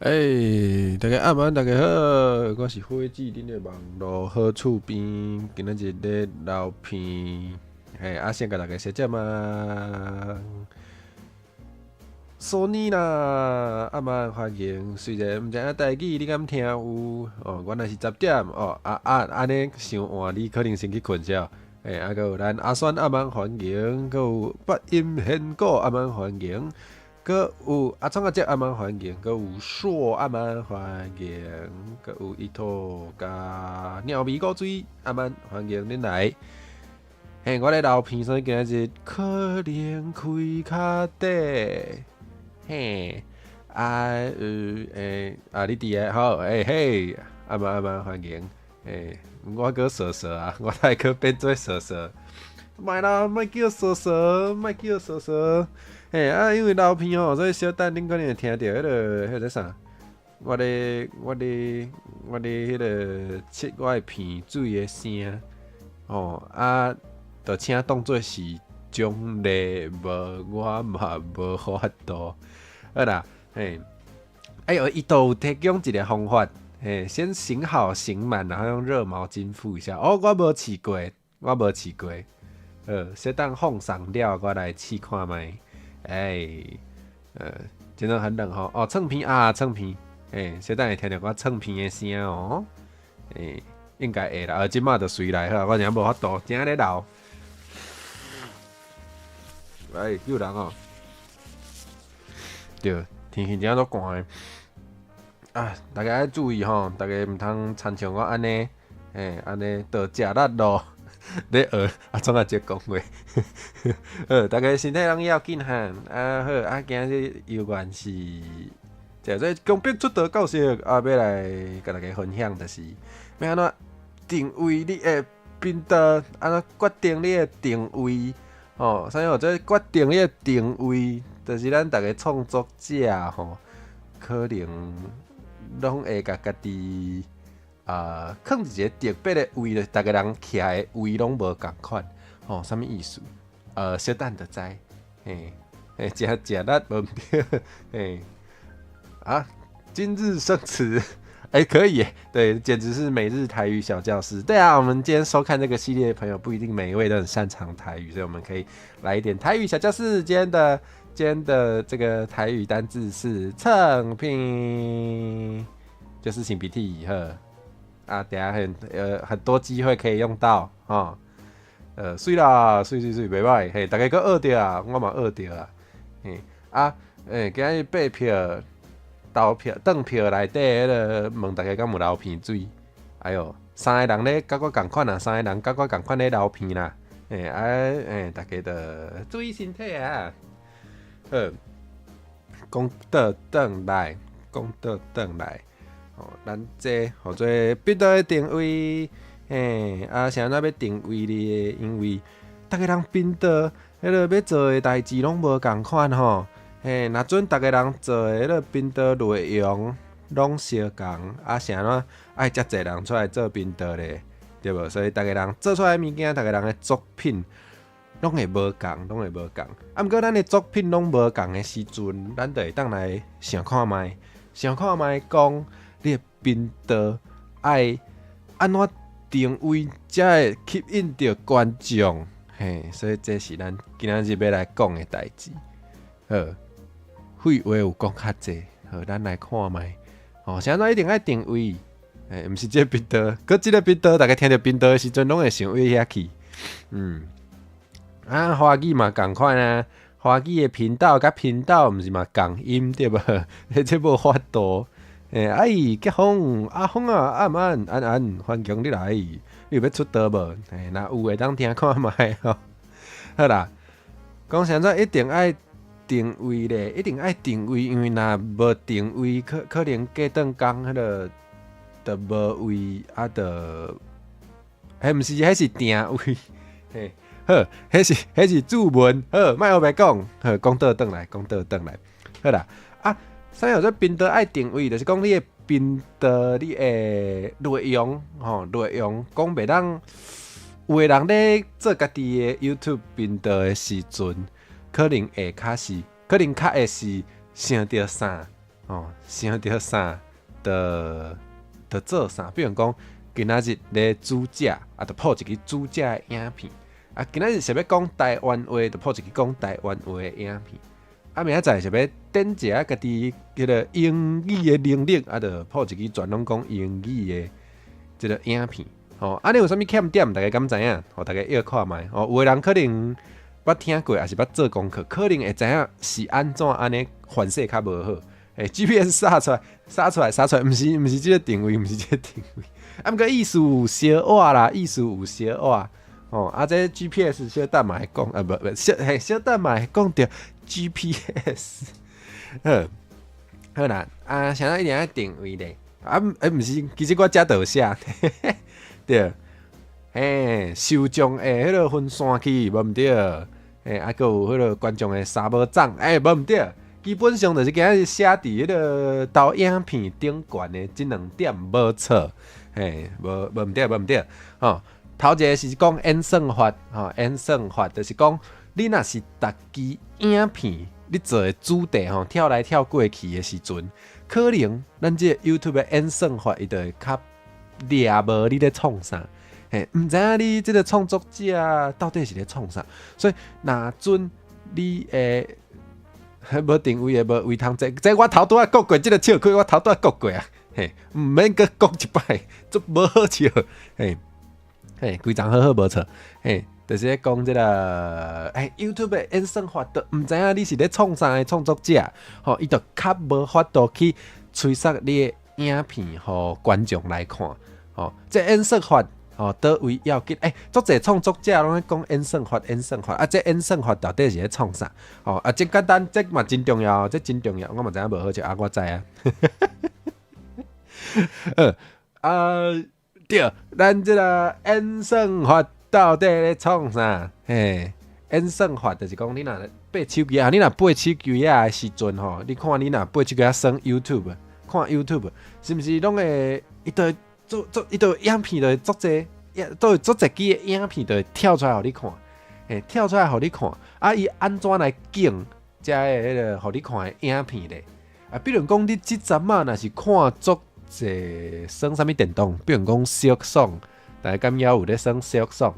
大家暗安，大家好，我是火鸡恁的网络好厝边，今仔日咧留片，先甲大家说这嘛，索尼啦，暗安欢迎，虽然毋知影台语你敢听有？原来是10点安尼伤晚，你可能先去困觉。还有咱阿酸暗安欢迎，还有八音现果暗安欢迎。搁有阿聪阿姐阿曼欢迎，搁有硕阿曼欢迎，搁有伊托甲鸟味果水阿曼欢迎恁来。我咧留片，所以今日可能开骹底。你伫个好，阿曼欢迎。我搁蛇蛇啊，我来搁变做蛇蛇。莫啦，莫叫蛇蛇，莫叫蛇蛇。因为留片所以小等恁可能会听到迄个啥，我咧迄个切我的片水的声，就请当做是奖励，我嘛无法度。好啦，伊都有提供一个方法，先醒好醒满，然后用热毛巾敷一下。我无试过，小等放上了，我来试看卖。真的很冷吼。蹭片，小等会听到我蹭片的声哦。应该会啦。即马就随来好，我仍无法度，正咧流。有人哦。对，天气真都寒的。大家要注意吼，大家毋通亲像我安尼，安尼倒食力咯。咧学总阿姐讲话，大家身体拢要紧哈。好，今日有关是，即个公兵出道教室要来甲大家分享，就是要安怎定位你的频道，安怎决定你的定位。啥这决定你的定位，就是咱大家创作者可能拢会甲家己。放一个特别的位，大家人徛的位拢无共款，啥物意思？小等就知，食力无毋对，今日生词，可以，对，简直是每日台语小教室。对啊，我们今天收看这个系列的朋友，不一定每一位都很擅长台语，所以我们可以来一点台语小教室。今天的这个台语单字是蹭片，就是擤鼻涕以后。等下很多机会可以用到水啦，水，袂歹，大家搁学着啊，我嘛学着啊，今日买票、投票、登票内底迄个问大家敢有流鼻水？三个人咧，甲我共款啊，三个人甲我共款咧流鼻啦，大家着注意身体啊，讲倒转来。咱这叫做频道的定位，是安怎要定位哩？因为大家人频道迄个要做的代志拢无共款吼，若准大家人做的迄个频道内容拢相共，是安怎爱遮济人出来做频道咧？对无？所以大家人做出来的物件，大家人的作品拢会无共。毋过咱的作品拢无共的时阵，咱就会当来想看卖讲。你的频道爱安怎定位，才会吸引到观众？所以这是咱今仔日要来讲的代志。废话有讲较济，咱来看卖。啥怎一定爱定位？毋是这个频道，搁这个频道，大家听到频道的时阵，拢会想位遐去。华语嘛共款啊，华语的频道甲频道毋是嘛共音对无？这无法度。吉峰阿峰啊，安，欢迎你来，你有要出道无？若有会当听看卖吼。好啦，讲现在一定爱定位咧，因为若无定位，可能过顿工迄个就无位毋是，迄是定位。好，迄是注文。好，莫后白讲，讲倒转来。好啦，啥叫做频道爱定位？就是讲你的频道，你的内容，讲袂当有的人咧做家己的 YouTube 频道的时阵，可能较会是想到啥，想到啥的做啥，比如讲今仔日咧煮食，就播一个煮食的影片。今仔日想要讲台湾话，就播一个讲台湾话的影片。明仔载想要点一下家己迄个英语的能力，就播一个专门讲英语的即个影片。安尼有啥物欠点，大家敢知影？大家要看觅。有个人可能捌听过，也是捌做功课，可能会知影是安怎安尼反射较无好。GPS 杀出来，毋是即个定位，毋是即个定位。毋过意思有小活啦，意思有小活。这 GPS 小等嘛会讲，小等嘛会讲着 GPS。好啦，想要一定要定位咧。毋是，其实我遮都有写。对，受众迄个分散去，无毋对。还有迄个观众的沙无掌，无毋对。基本上就是今仔日写伫迄个投影片顶悬的即2点无错。无毋对。头一个是讲演算法，演算法就是讲你若是逐支影片你做的主题跳来跳过去的时阵，可能咱这 YouTube 的演算法伊就会较掠无你咧创啥，毋知影你这个创作者到底是咧创啥，所以若准你无定位的无位通这我头拄仔讲过，这个笑话我头拄仔讲过啊，毋免佮讲一摆，足无好笑，规张好无错，就是咧讲即个YouTube 的演算法，都毋知影你是咧创啥的创作者，伊就较无法度去催塞你的影片，互观众来看，这演算法倒位要紧，足侪创作者拢咧讲演算法，这演算法到底是咧创啥？真简单，这嘛真重要，这真重要，我嘛知影无好笑，我知啊。对，咱即个演算法到底咧创啥？演算法就是讲你若爬手机你若爬手机的时阵你看你若爬手机耍 YouTube， 看 YouTube 是毋是拢会伊就影片就足侪，都有足侪支的影片就会跳出来互你看，跳出来互你看，伊安怎来景遮的迄个互你看的影片咧？比如讲你即阵若是看足侪耍啥物电动，比如讲小爽，大家敢有咧耍小爽？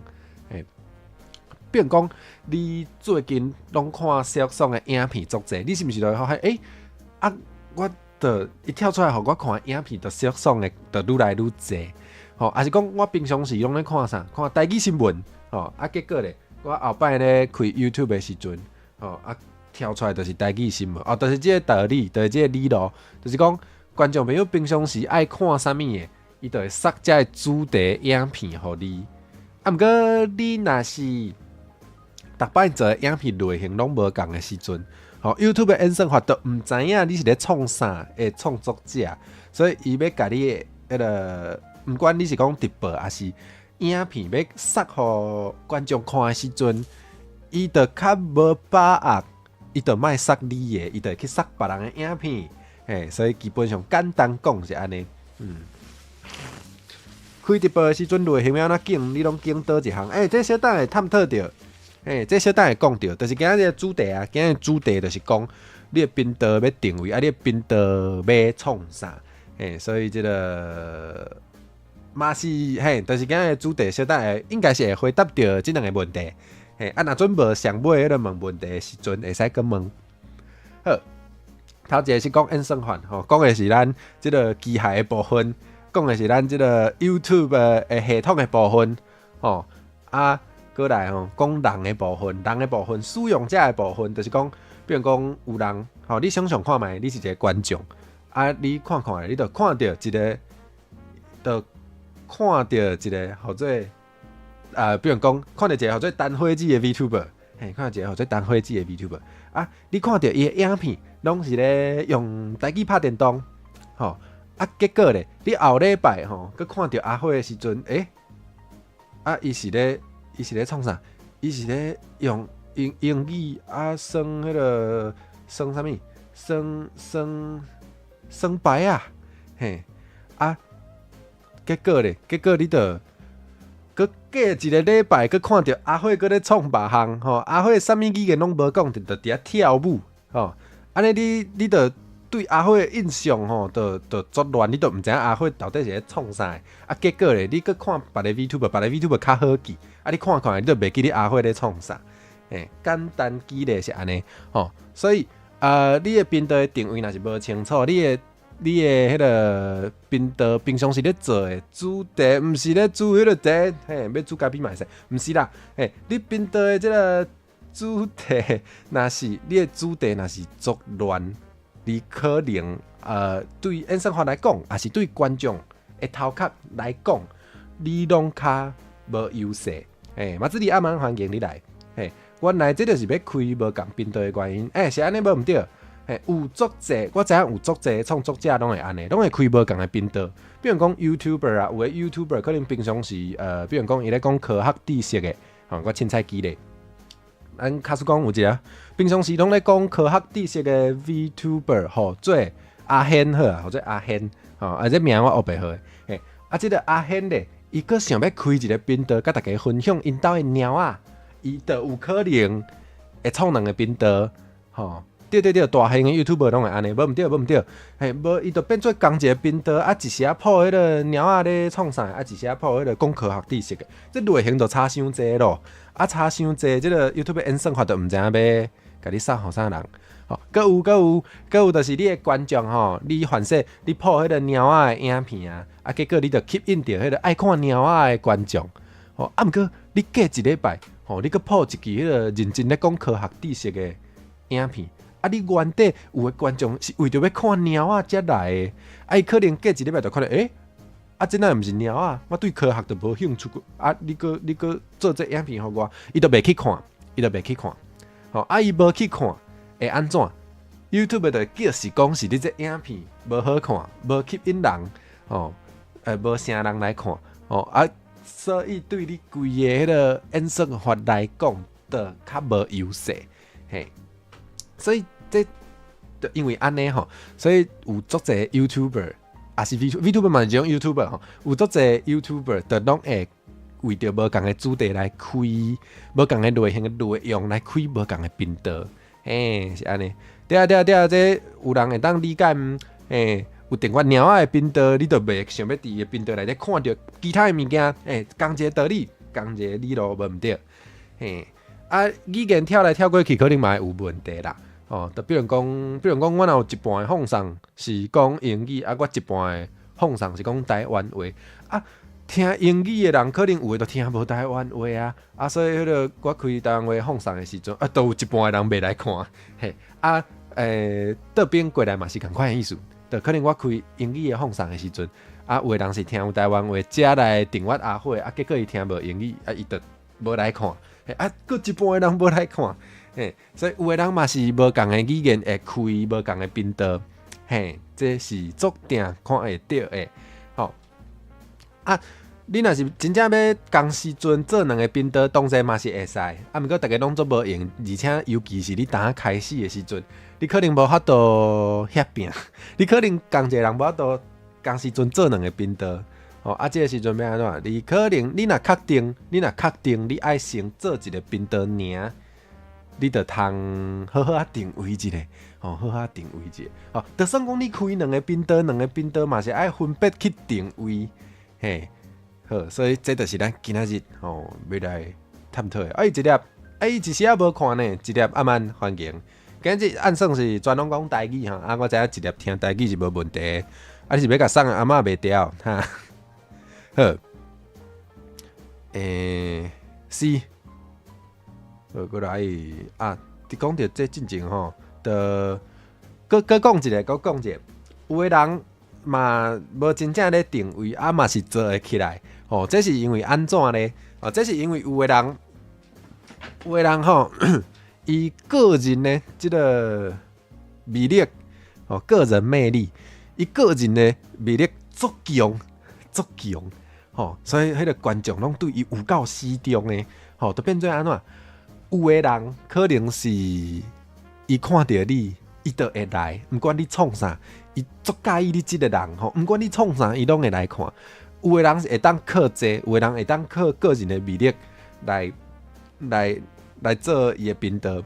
比如讲你最近拢看小爽的影片足侪，你是毋是就会发现我的伊跳出来互我看的影片，就小爽的就愈来愈侪。还是讲我平常时拢咧看啥？看台语新闻。结果咧，我后摆咧开 YouTube 的时阵，跳出来就是台语新闻。就是这个道理，就是这个理路，就是讲观众朋友平常时爱看啥物的，伊就会塞这个主题影片互你。毋过你若是逐摆做影片类型拢无共的时阵，YouTube 的演算法都毋知影你是咧创啥的创作者，所以伊要甲你迄个，毋管你是讲直播还是影片要塞互观众看的时阵，伊就较无把握，伊就莫塞你的，伊就去塞别人的影片，所以基本上简单讲是安尼，开直播的时阵类型要哪景，你拢景倒一项？这小等会探讨着。这小等会讲到，就是今仔日主题啊，今仔日主题就是讲你的频道要定位你的频道要创啥？所以这个嘛是就是今仔日主题小等会应该是会回答到这2个问题。若准无上尾迄个问问题的时阵，会使佮问。好，头一个是讲演算法，讲的是咱这个机械的部分，讲的是咱这个 YouTube 的系统的部分，过来讲人的部分，使用者的部分，就是讲，比如讲有人，你想想看觅，你是一个观众，你看看，你就看到一个，或者比如讲，看到一个或者单火机的 VTuber， 看到一个或者单火机的 VTuber，你看到伊的影片，拢是咧用台机拍电动，结果咧，你后礼拜佮看到阿火的时阵，伊是咧创啥？伊是咧用英语算迄个算啥物？算牌结果你就佮过一个礼拜，佮看到阿火佮咧创别项，阿火啥物语言拢无讲，就伫遐跳舞，安尼你就对阿辉的印象吼，就作乱，你都毋知影阿辉到底是咧创啥啊？结果咧，你去看别个 VTuber， 别个 VTuber 较好记，啊，你看看，你都袂记你阿辉咧创啥。简单举例是安尼吼，所以你的频道的定位若是无清楚，你的迄个频道平常时咧做的主题，毋是咧煮迄个茶，要煮咖啡嘛会使，毋是啦，你频道的即个主题，若是你的主题若是作乱，你可能对演算法来讲，也是对观众的头壳来讲，你拢较无优势，嘛子你暗暗环境你来，原来这就是要开无共频道的原因，是安尼无毋对。有足济，我知影有足济创作者拢会安尼，拢会开无共的频道。比如讲 YouTuber 啊，有的 YouTuber 可能平常时比如讲伊咧讲科学知识的，我凊彩举例。咱卡斯讲有一个，平常时拢咧讲科学知识的 VTuber 吼，做阿hen好啊，或者阿hen这名我学袂好诶。这个阿hen咧，伊个想要开一个频道，甲大家分享因兜的猫啊。伊就有可能会创两个频道，吼，对，大型的 YouTuber 拢会安尼，无毋对，无伊就变做同一个频道，一时破迄个鸟仔咧创啥，一时破迄个讲科学知识的，这类型就差伤济咯，差伤济，这个 YouTube 演算法就毋知影要甲你送互啥人，吼，搁有，就是你的观众吼，你反说你破迄个鸟仔的影片啊，结果你就吸引到迄个爱看鸟仔的观众，吼，毋过你隔一礼拜。你去破一支迄个认真咧讲科学知识的影片，你原底有的观众是为着要看猫仔才来的，伊可能隔一礼拜就看到，真乃毋是猫仔，我对科学就无兴趣，你个做这影片互我，伊就袂去看，伊无去看，会安怎 ？YouTube 就叫是讲是你这影片无好看，无吸引人，无啥人来看，所以对你规个迄个演算法来讲，就较无优势，所以这就因为安尼吼，所以有足济 YouTuber， 也是 VTuber 嘛是一种 YouTuber 吼，有足济 YouTuber 就拢会为着无共的主题来开，无共的类型的内容来开无共的频道，是安尼。对，这有人会当理解，有订阅猫仔的频道，你就袂想要伫伊频道内底看到其他的物件，同一个道理，同一个理路无毋对，语言跳来跳过去，可能嘛会有问题啦。就比如讲，我若有一半的放送是讲英语，我一半的放送是讲台湾话，听英语的人可能有的就听无台湾话所以迄个我开台湾话放送的时阵，都有一半的人袂来看，倒边过来嘛是同款的意思。就可能我开英语的放送的时阵，有的人是听有台湾话，才来订阅阿辉，结果伊听无英语，伊就无来看，搁一半的人无来看，所以有的人嘛是无共的语言会开无共的频道，这是足定看会到的，你若是真正要同时阵做两个频道，当然嘛是会使，毋过大家拢做无用，而且尤其是你当开始的时阵。你可能无法度协并，你可能同一个人无法度同时阵做两个频道，这个时阵要安怎？你可能你若确定你爱先做一个频道尔，你就通好好定位一下，好好定位一下，就算讲你开两个频道嘛是爱分别去定位，好，所以这就是咱今仔日要来探讨的。一粒，一时也无看呢，一粒暗暗环境。今日按算是专拢讲台语我知影一粒听台语是无问题，你是要甲送阿嬷袂掉好，是，过来你讲到这进前就搁讲一个，有的人嘛无真正咧定位，嘛是做会起来，这是因为安怎咧？这是因为有的人伊个人呢，这个魅力个人魅力，伊个人的魅力足强，所以迄个观众拢对伊有够死忠的，就变做安怎？有的人可能是伊看到你，伊就会来，毋管你创啥，伊足介意你即个人毋管你创啥，伊拢会来看。有的人是会当靠这，有的人会当靠个人的魅力来做伊的频道，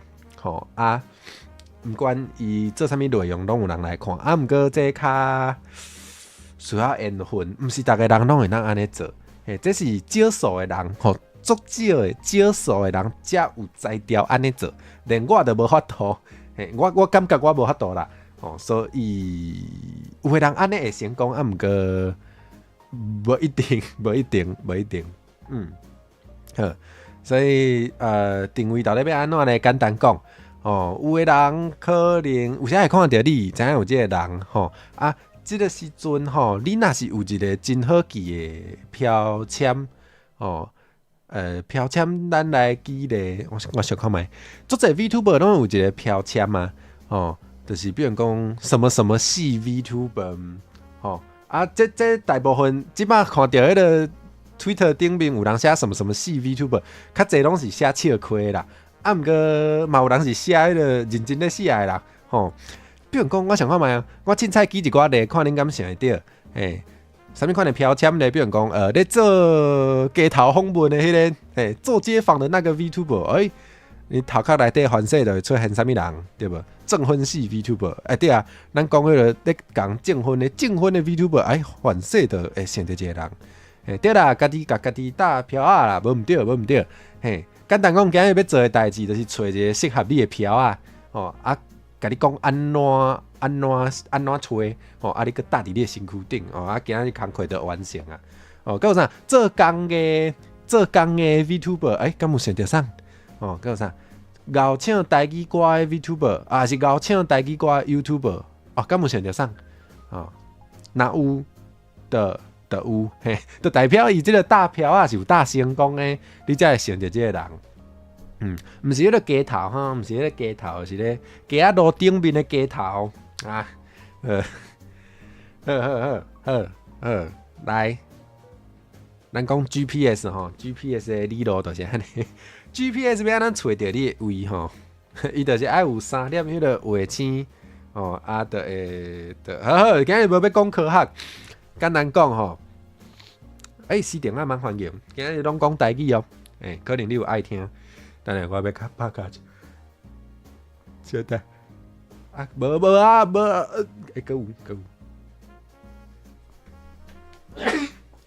毋管伊做啥物内容，拢有人来看。啊，毋过这较需要缘分，毋是逐个人拢会当安尼做。这是少数的人，足少数的人才有才调安尼做，连我都无法度。我感觉我无法度啦。所以有的人安尼会成功，啊，毋过无一定。好，所以定位到底要安怎呢？简单讲。有的人可能有啥会看到你，知影有这个人啊，这个时阵你若是有一个真好记的标签标签咱来记咧，我想看觅，足侪 VTuber 拢有一个标签嘛，就是比如讲什么什么系 VTuber 啊，这大部分即摆看到迄个 Twitter 顶面有人写什么什么系 VTuber， 较侪拢是写笑亏啦。啊，毋过嘛有人是写迄个认真咧写的啦，比如讲，我想看觅啊，我凊彩举一寡例，看恁敢想会到，啥物款的标签咧？比如讲，咧做街头访问的迄个，做街访的那个 VTuber，你头壳内底反射就会出现啥物人，对无？证婚系 VTuber，对啊，咱讲迄个咧讲证婚的 VTuber，反射就会想到一个人，对啦，家己打票仔啦，无毋对，简单讲，今日要做的代志，就是找一个适合你的票啊，甲你讲安怎吹，啊，你搁搭伫你的身躯顶，啊，今日工课就完成啊，搁有啥做工的 VTuber，敢有想到啥？搁有啥敖唱台语歌的 VTuber，啊，是敖唱台语歌的 YouTuber，敢有想到啥？若有的有，就代表伊即个大票啊是有大成功的，你才会想到即个人。毋是迄个街头毋是迄个街头，是咧街仔路顶面的街头啊。好，来，咱讲 GPS 的理路就是安尼。GPS 要安怎找到你的位伊就是爱有3点迄个卫星啊，就会好，今日无要讲科学，简单讲时电啊蛮欢迎，今日拢讲台语可能你有爱听。等下我要拍卡去，小等啊，无啊，搁有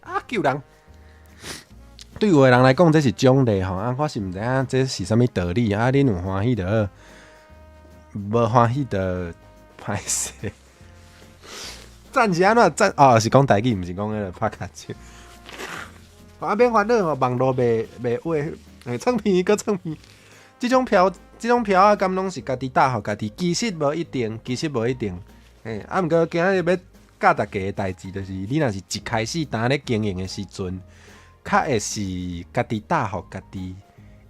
啊，救人！对有的人来讲，这是奖励我是毋知影这是啥物道理啊？恁有欢喜就好，无欢喜就歹势。赞是安怎赞？是讲台语，毋是讲迄个拍卡去。免烦恼网络袂话，唱片搁唱片，即种票啊，敢拢是家己打互家己，其实无一定。毋过今日要教大家的代志，就是你若是一开始当咧经营的时阵，较会是家己打互家己，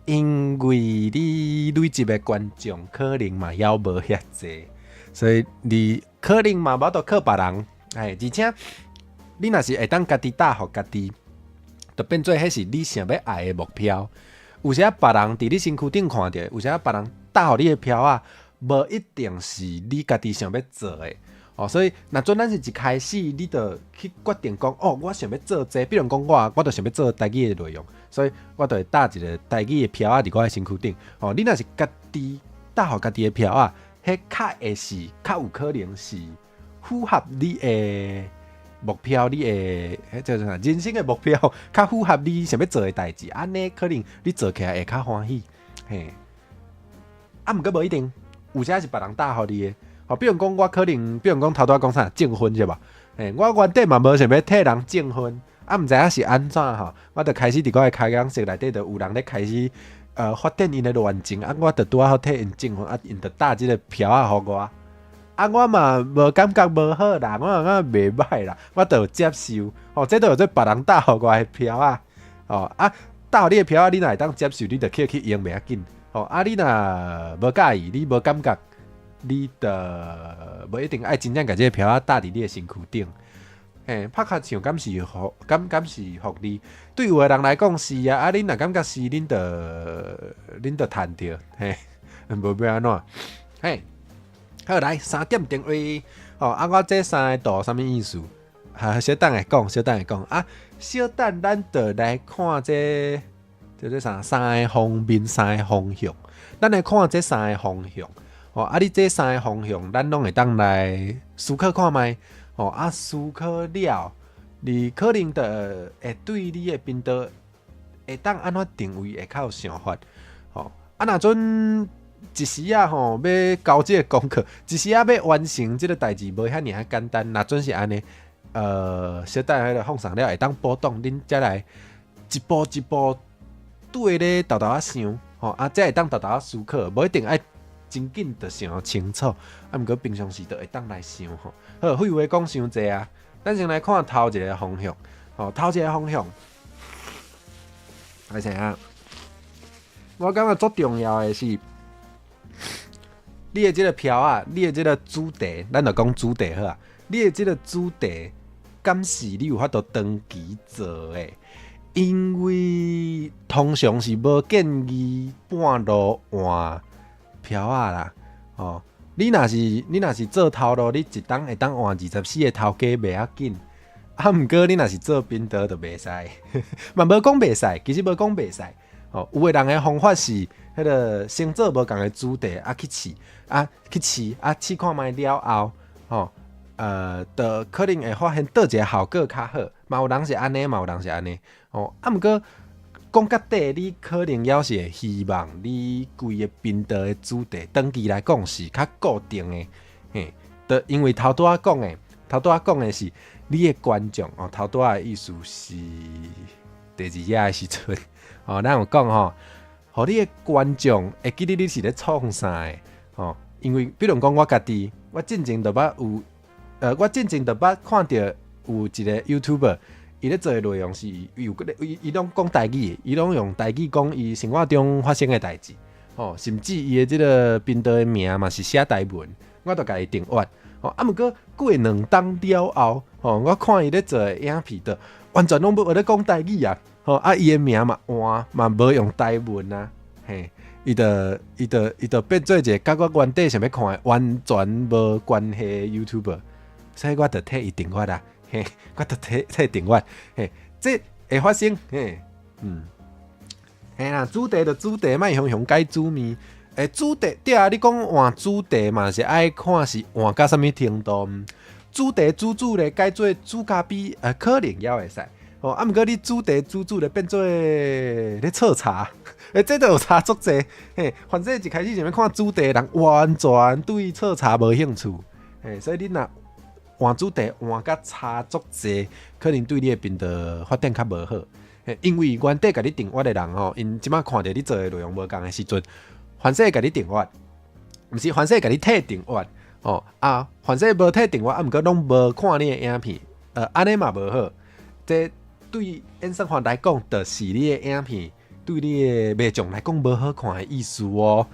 因为你累积的观众可能嘛还无遐济，所以你可能嘛无得靠别人，而且你若是会当家己打互家己。就变做迄是你想要爱的目标。有时别人伫你身躯顶看到，有时别人打互你的票啊，无一定是你家己想要做的。所以若准咱是一开始，你就去决定讲，我想要做这，比如讲我就想要做台语的内容，所以我就会打一个台语的票啊伫我的身躯顶。你若是家己打互家己的票啊，迄较有可能是符合你的目标，你的叫做啥人生的目标，较符合你想要做的代志，安尼可能你做起来会较欢喜。毋过无一定，有些是别人打互你的。比如讲我可能，比如讲头拄讲啥证婚是吧？我原底嘛无想要替人证婚，毋知影是安怎我就开始伫我的开讲室内底，就有人咧开始发展因的恋情，我就拄好替因证婚，因就打即个票互我。我嘛无感觉无好啦，我袂歹啦，我就接受。这都有做别人打互我的票打互你的票你若会当接受，你就去用袂要紧。你若无介意，你无感觉，你就无一定爱真正甲这个票打伫你的身躯顶。拍卡唱敢是福利，对有的人来讲是啊，恁若感觉是，恁就趁着，无要安怎？好来3点定位，我这3个图啥物意思？小等下讲啊，小等咱就来看这叫做啥？3个方面，3个方向。咱来看这3个方向。你这3个方向，咱拢会当来思考看卖，思考了，你可能的会对你的频道会当安怎定位会较有想法，若阵一时要交这个功课，一时要完成这个代志，无遐尔简单。若阵是安尼，小等迄个放上了，会当波动，恁再来一步一步对咧，豆豆想，才会当豆豆思考，无一定爱真紧就想清楚。毋过平常时就会当来想好，废话讲伤济啊，咱先来看头一个方向，头一个方向，来先啊，我感觉足重要的是。你的这个票啊，你的这个主题，咱就讲主题好啊。你的这个主题，敢是你有法度长期做的？因为通常是无建议半路换票啊啦。你若是做头路，你一档会当换24个头家袂要紧。毋过你若是做频道就袂使，嘛无讲袂使，其实无讲袂使。有个人的方法是，迄个先做无共的主题去试看卖了后，就可能会发现倒一个效果较好。嘛有人是安尼，嘛有人是安尼。毋过讲到底，你可能也是会希望你规个频道的主题，长期来讲是较固定的。就因为头拄仔讲的是你的观众头拄仔的意思是第2页的时阵。咱有讲互你的观众会记得你是咧创啥的因为比如讲我家己，我之前就捌看到有一个 YouTuber， 伊咧做的内容是伊拢讲台语，伊拢用台语讲伊生活中发生的代志甚至伊的即个频道的名嘛是写台文，我就甲伊订阅毋过过2冬了后我看伊咧做的影片就完全拢无咧讲台语啊。伊的名嘛换嘛无用台文啊，伊就变做一个甲我原底想要看的完全无关系的 YouTuber， 所以我就替伊订阅啦，我就替订阅，这会发生，啦，主题就主题，莫雄改主面，主题对啊，你讲换主题嘛是爱看是换到什么程度，主题主咧改做主咖比，可能也会使。毋过你主题咧变做咧测查，这都有差足济。反正一开始想要看主题的人，完全对测查无兴趣。所以你若换主题换甲差足济，可能对你的频道发展较无好。因为原底甲你订阅的人因即摆看到你做的内容无共的时阵，反正甲你订阅，毋是反正甲你替订阅。反正无替订阅，毋过拢无看你的影片，安尼嘛无好。这对演算法来讲，就是你的影片对你的观众来讲无好看的意思有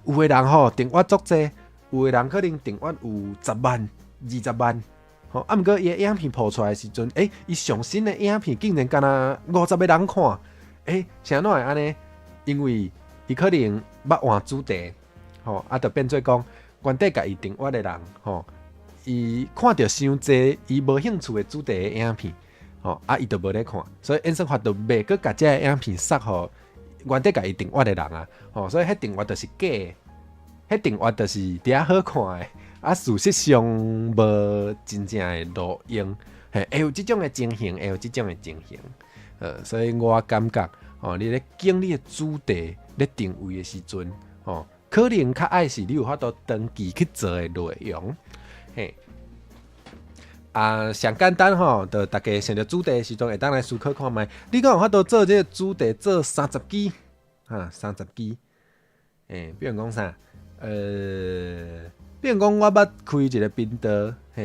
个人订阅足济，有个人可能订阅有10万、20万，毋过伊的影片播出来的时阵，伊上新的影片竟然敢若50个人看，啥怎会安尼？因为伊可能捌换主题，就变做讲原底甲伊订阅的人，伊看到伤济伊无兴趣的主题的影片。伊就无咧看，所以演算法就袂阁甲这影片塞互原底甲伊订阅的人啊，所以迄订阅就是假的，迄订阅就是伫遐好看的，事实上无真正的路用，会有即种的情形，所以我感觉你咧经历的主题咧定位的时阵，可能较爱是你有法度长期去做的内容，上简单就大家想着主题的时阵，会当来思考看卖。你讲有法度做这个主题做30集，30集。比如讲啥？比如讲我捌开一个频道，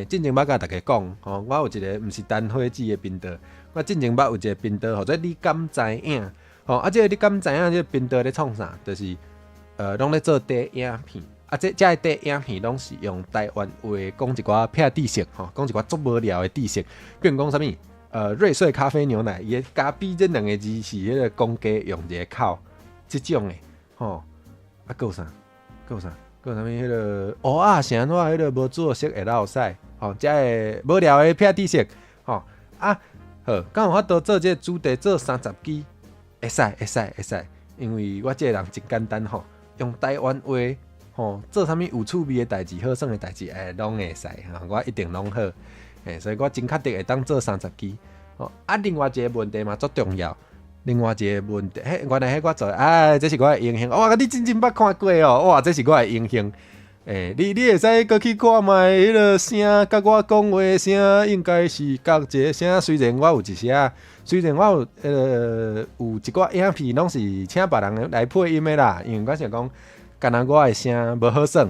之前捌甲大家讲，我有一个毋是单火子的频道，我之前捌有一个频道，或者你敢知影？这个你敢知影？这个频道咧创啥？就是拢咧做短影片。这个短影片拢是用台湾话讲一寡撇知识，讲一寡足无聊的知识。比如讲啥物？瑞穗咖啡牛奶，伊的咖啡这2个字是迄个公家用一个口，即种的，还有啥？还有啥物？迄个蚵仔啥安怎？迄个无做熟会落屎，这个无聊的撇知识，好，敢有法度做这个主题做30集？会使，因为我这个人真简单用台湾话吼做啥物有趣味的代志、好耍的代志，拢会使吼，我一定拢好。所以我真确定会当做30支。另外一个问题嘛足重要。另外一个问题，原来我做，这是我的荣幸。哇，你真捌看过哦，哇，这是我的荣幸。你会使过去看卖迄个声，甲我讲话声，应该是共一个声。虽然我有一些，虽然我有一寡影片拢是请别人来配音的啦，因为我想讲，干那我的声无好耍，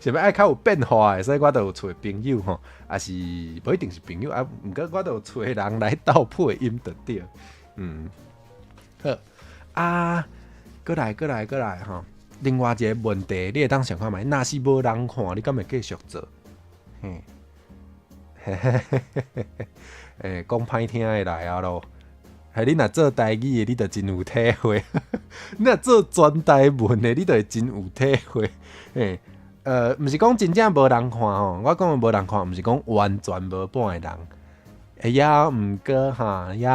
想要爱较有变化的，所以我就有找朋友吼，也是无一定是朋友啊，毋过我就有找人来斗配音就对。好啊，过来吼。另外一个问题，你会当想看觅，若是无人看，你敢会继续做？讲歹听的来啊咯。你若做台语的，你就真有体会；你若做全台文的，你就会真有体会。毋是讲真正无人看吼，我讲的无人看，毋是讲完全无半个人。也毋过哈，也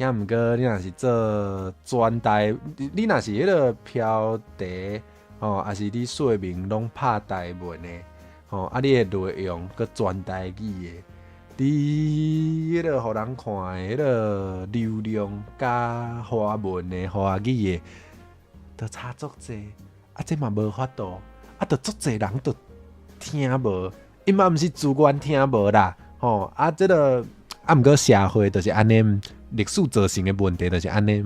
毋过，你若是做全台，你若是迄个标题吼，还是你说明拢拍台文的吼，你的内容搁全台语的，你迄个互人看的迄个流量加华文的、华语的，都差足济。这嘛无法度，就足济人都听无，伊嘛毋是自愿听无啦，吼这个毋过社会就是安尼。历史造成的问题就是安尼，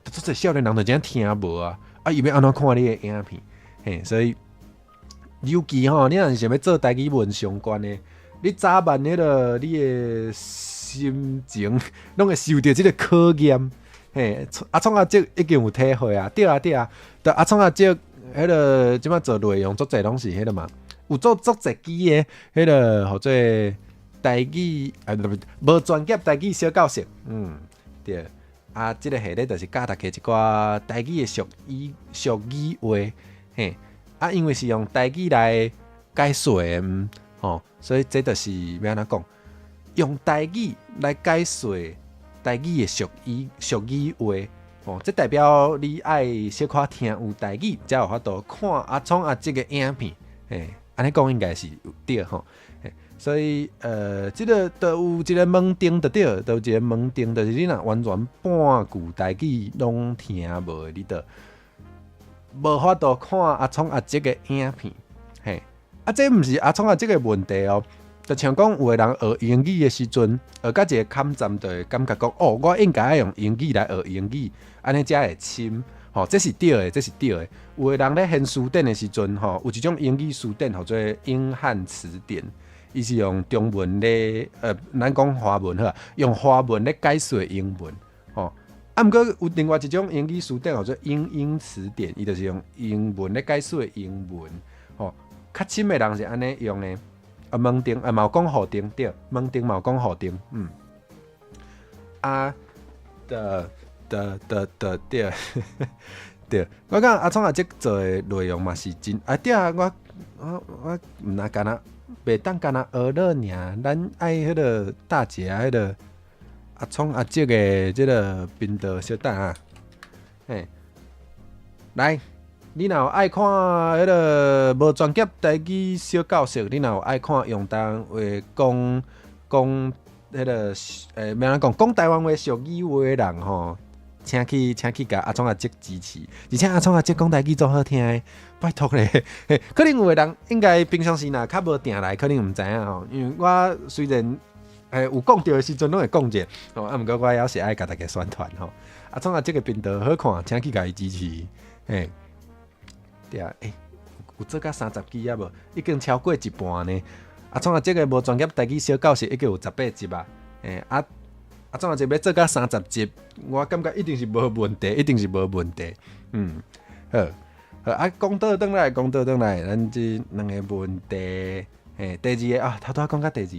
足侪少年人就这样听无啊，伊要安怎看你的影片？所以尤其吼，你若是想要做台语文相关的，你早晚迄个你的心情，拢会受到即个考验。创阿叔已经有体会啊，对啊，但创阿叔迄个即摆做内容足侪拢是迄个嘛，有做足侪支的迄个或者台语无专业台语小教室，对即个系列就是教大家一寡台语的俗语话，因为是用台语来解说的，所以这就是要安怎讲，用台语来解说台语的俗语话，这代表你爱小可听有台语，才有法度看阿聪阿叔的影片，安尼讲应该是有对吼。所以即个都有一个盲点就对，都有一个盲点，就是你若完全半句台语拢听无，你就无法度看阿聪阿叔的影片。这毋是阿聪阿叔的问题哦，就像讲有个人学英语的时阵，学到一个坎站，就会感觉讲我应该要用英语来学英语，安尼才会深。这是对的，这是对的。有个人咧选词典的时阵，有一种英语词典叫做英汉词典。伊是用中文咧，咱讲华文好，用华文咧解说英文，毋过有另外一种英语词典叫做英词典，伊就是用英文咧解说英文，较深的人是安尼用的。盲定嘛有讲互定对，盲定嘛有讲互定，对，对，我讲阿聪阿叔做的内容嘛是真，对啊，我毋那干那。袂当干那学了尔，咱爱迄个大姐迄个阿聪阿叔的即个频道小等啊，来，你若有爱看迄个无专业台语小教室，你若有爱看用台湾话讲迄个要安讲台湾话俗语话的人吼，请去甲阿聪阿叔支持，而且阿聪阿叔讲台语足好听的。拜托咧，可能有个人应该平常时若较无定来，可能毋知影吼。因为我虽然有讲到的时阵拢会讲者，毋过我也是爱甲大家宣传吼。创啊，这个频道好看，请去甲伊支持。对啊，有做到30集啊无？已经超过一半呢。创啊，这个无专业台语小教室已经有18集啊。创啊，这要做到30集，我感觉一定是无问题，一定是无问题。好。讲倒转来，咱即两个问题，第二个头讲到第二个，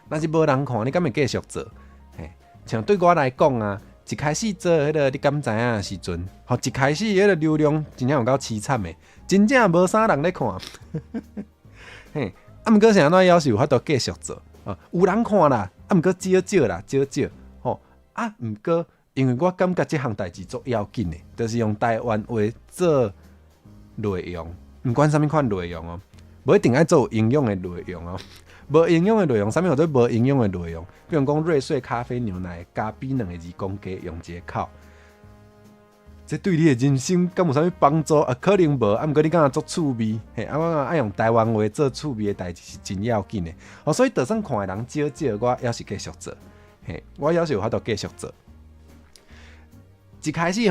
若是无人看，你敢会继续做？像对我来讲啊，一开始做迄个你敢知影的时阵，一开始迄个流量真正有够凄惨的，真正无啥人咧看。毋过是安怎要是有法度继续做？有人看啦，毋过少啦，毋过因为我感觉这项代志足要紧的，就是用台湾话做内容，不管什么款内容哦，不一定要做有营养的内容哦。无营养的内容，啥物叫做无营养的内容？比如讲瑞穗咖啡牛奶加比2个字公鸡用一个口，这对你的人生敢有啥物帮助？可能无，毋过你敢若做趣味，嘿，我爱用台湾话做趣味的代志是真要紧的。所以就算看的人少，我也是继续做，嘿，我也是有法度继续做。一开始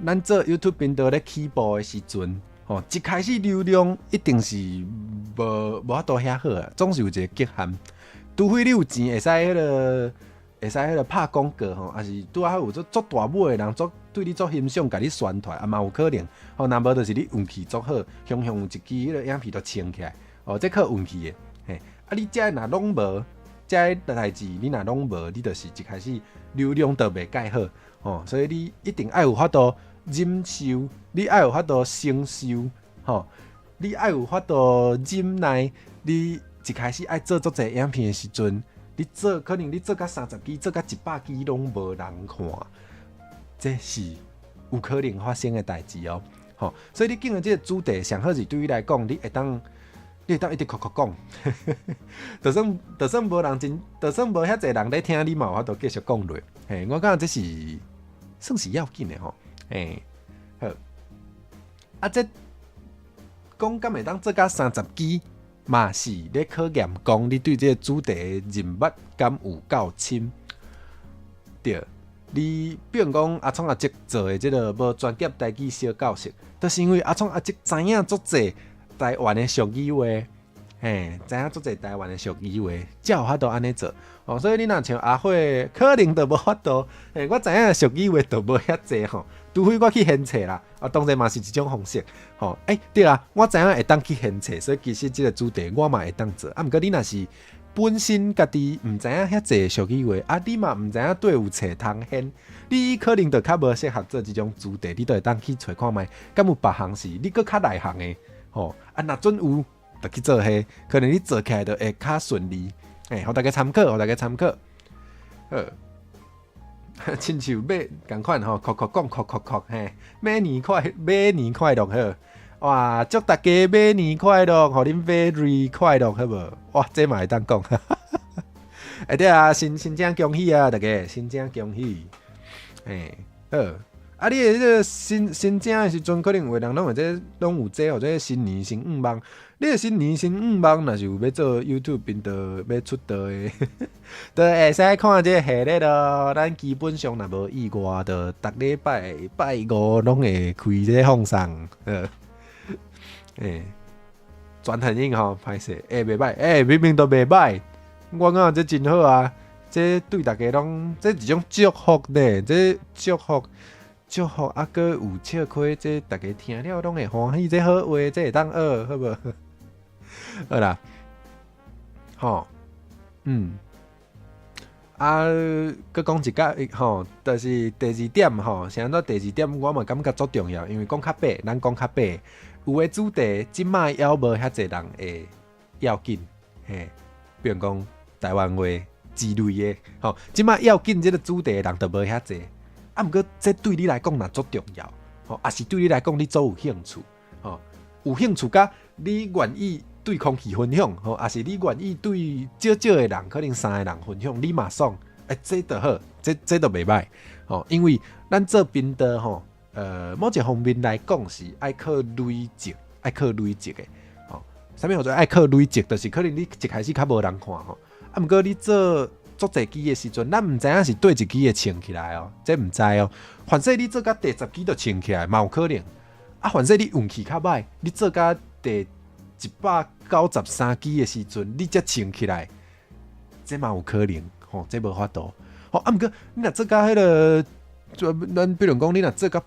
咱做 YouTube 频道咧起步的时阵。一开始流量一定是无法度遐好啊，总是有一个极限。除非你有钱，会使迄个拍广告吼，还是拄啊有足大尾的人，对你足欣赏，甲你宣传，嘛有可能。若无就是你运气足好，雄有一支迄个影片都撑起来，这靠运气的。嘿，你遮若拢无，遮代志你若拢无，你就是一开始流量都袂介好，所以你一定爱有法度。忍受，你爱有法度承受，你爱有法度忍耐。你一开始爱做足侪影片的时阵，可能你做到30支，做到100支拢无人看，这是有可能发生的代志哦。所以你今日这个主题上好是对你来讲，你会当一直哭讲，就算无人真，就算无遐侪人咧听你嘛，有法度继续讲落。嘿，我感觉这是算是要紧的吼。好，这讲敢会当做到30支，嘛是咧考验讲你对这个主题的认捌敢有够深。对，你比如讲阿聪阿叔做的这个无专业台语小教室，就是因为阿聪阿叔知影足侪台湾的俗语话，知影足侪台湾的俗语话，才有法度安尼做。所以你若像阿辉，可能就无法度。我知影俗语话就无遐济吼。除非我去现册啦，当然嘛是一种方式，对啦，我知影会当去现册，所以其实这个主题我嘛会当做。毋过你若是本身家己毋知影遐济俗语话，你嘛毋知影对有册通现，你可能就较无适合做这种主题，你就会当去找看觅，敢有别项是你搁较内行的，若准有，就去做迄，可能你做起来就会较顺利，互大家参考，亲像马共款哭讲哭嘿，马年快乐好，哇！祝大家马年快乐，互恁 very 快乐好无？哇，这嘛会当讲，对啊，新正恭喜啊，大家新正恭喜，好。你的这个新正的时阵，可能有人拢有这或者新年新愿望。你的新年新愿望，若是有要做 YouTube 频道要出道的，就会使看这个系列咯。咱基本上若无意外，就逐礼拜拜5拢会开这放送。转很硬吼，歹势，袂歹，明明都袂歹。我讲这真好啊，这对大家拢，这一种祝福呢，这祝福啊，搁有笑开，这大家听了拢会欢喜，这好话，这会当学，好无？好啦，搁讲一个就是第2點像咱第2點，我嘛感覺足重要，因為講較白，咱講較白，有個主題，即擺還無遐濟人會要緊，比如講台灣話之類的，即擺要緊這個主題的人就無遐濟。毋過這對你來講若足重要，也是對你來講你足有興趣，有興趣甲你願意對空氣分享，也是你願意對少的人，可能3個人分享，你嘛爽，這就好，這就袂歹，因為咱做頻道某一方面來講是愛靠累積的，啥物叫做愛靠累積，就是可能你一開始較無人看，毋過你做做一支的時陣，咱毋知影是對一支會撐起來哦，這毋知哦。反正你做到第10支就撐起來，嘛有可能。反正你運氣較歹，你做到第193支的時陣，你才撐起來，這嘛有可能，這無法度。毋過你若做到迄個，咱比如講，你若做到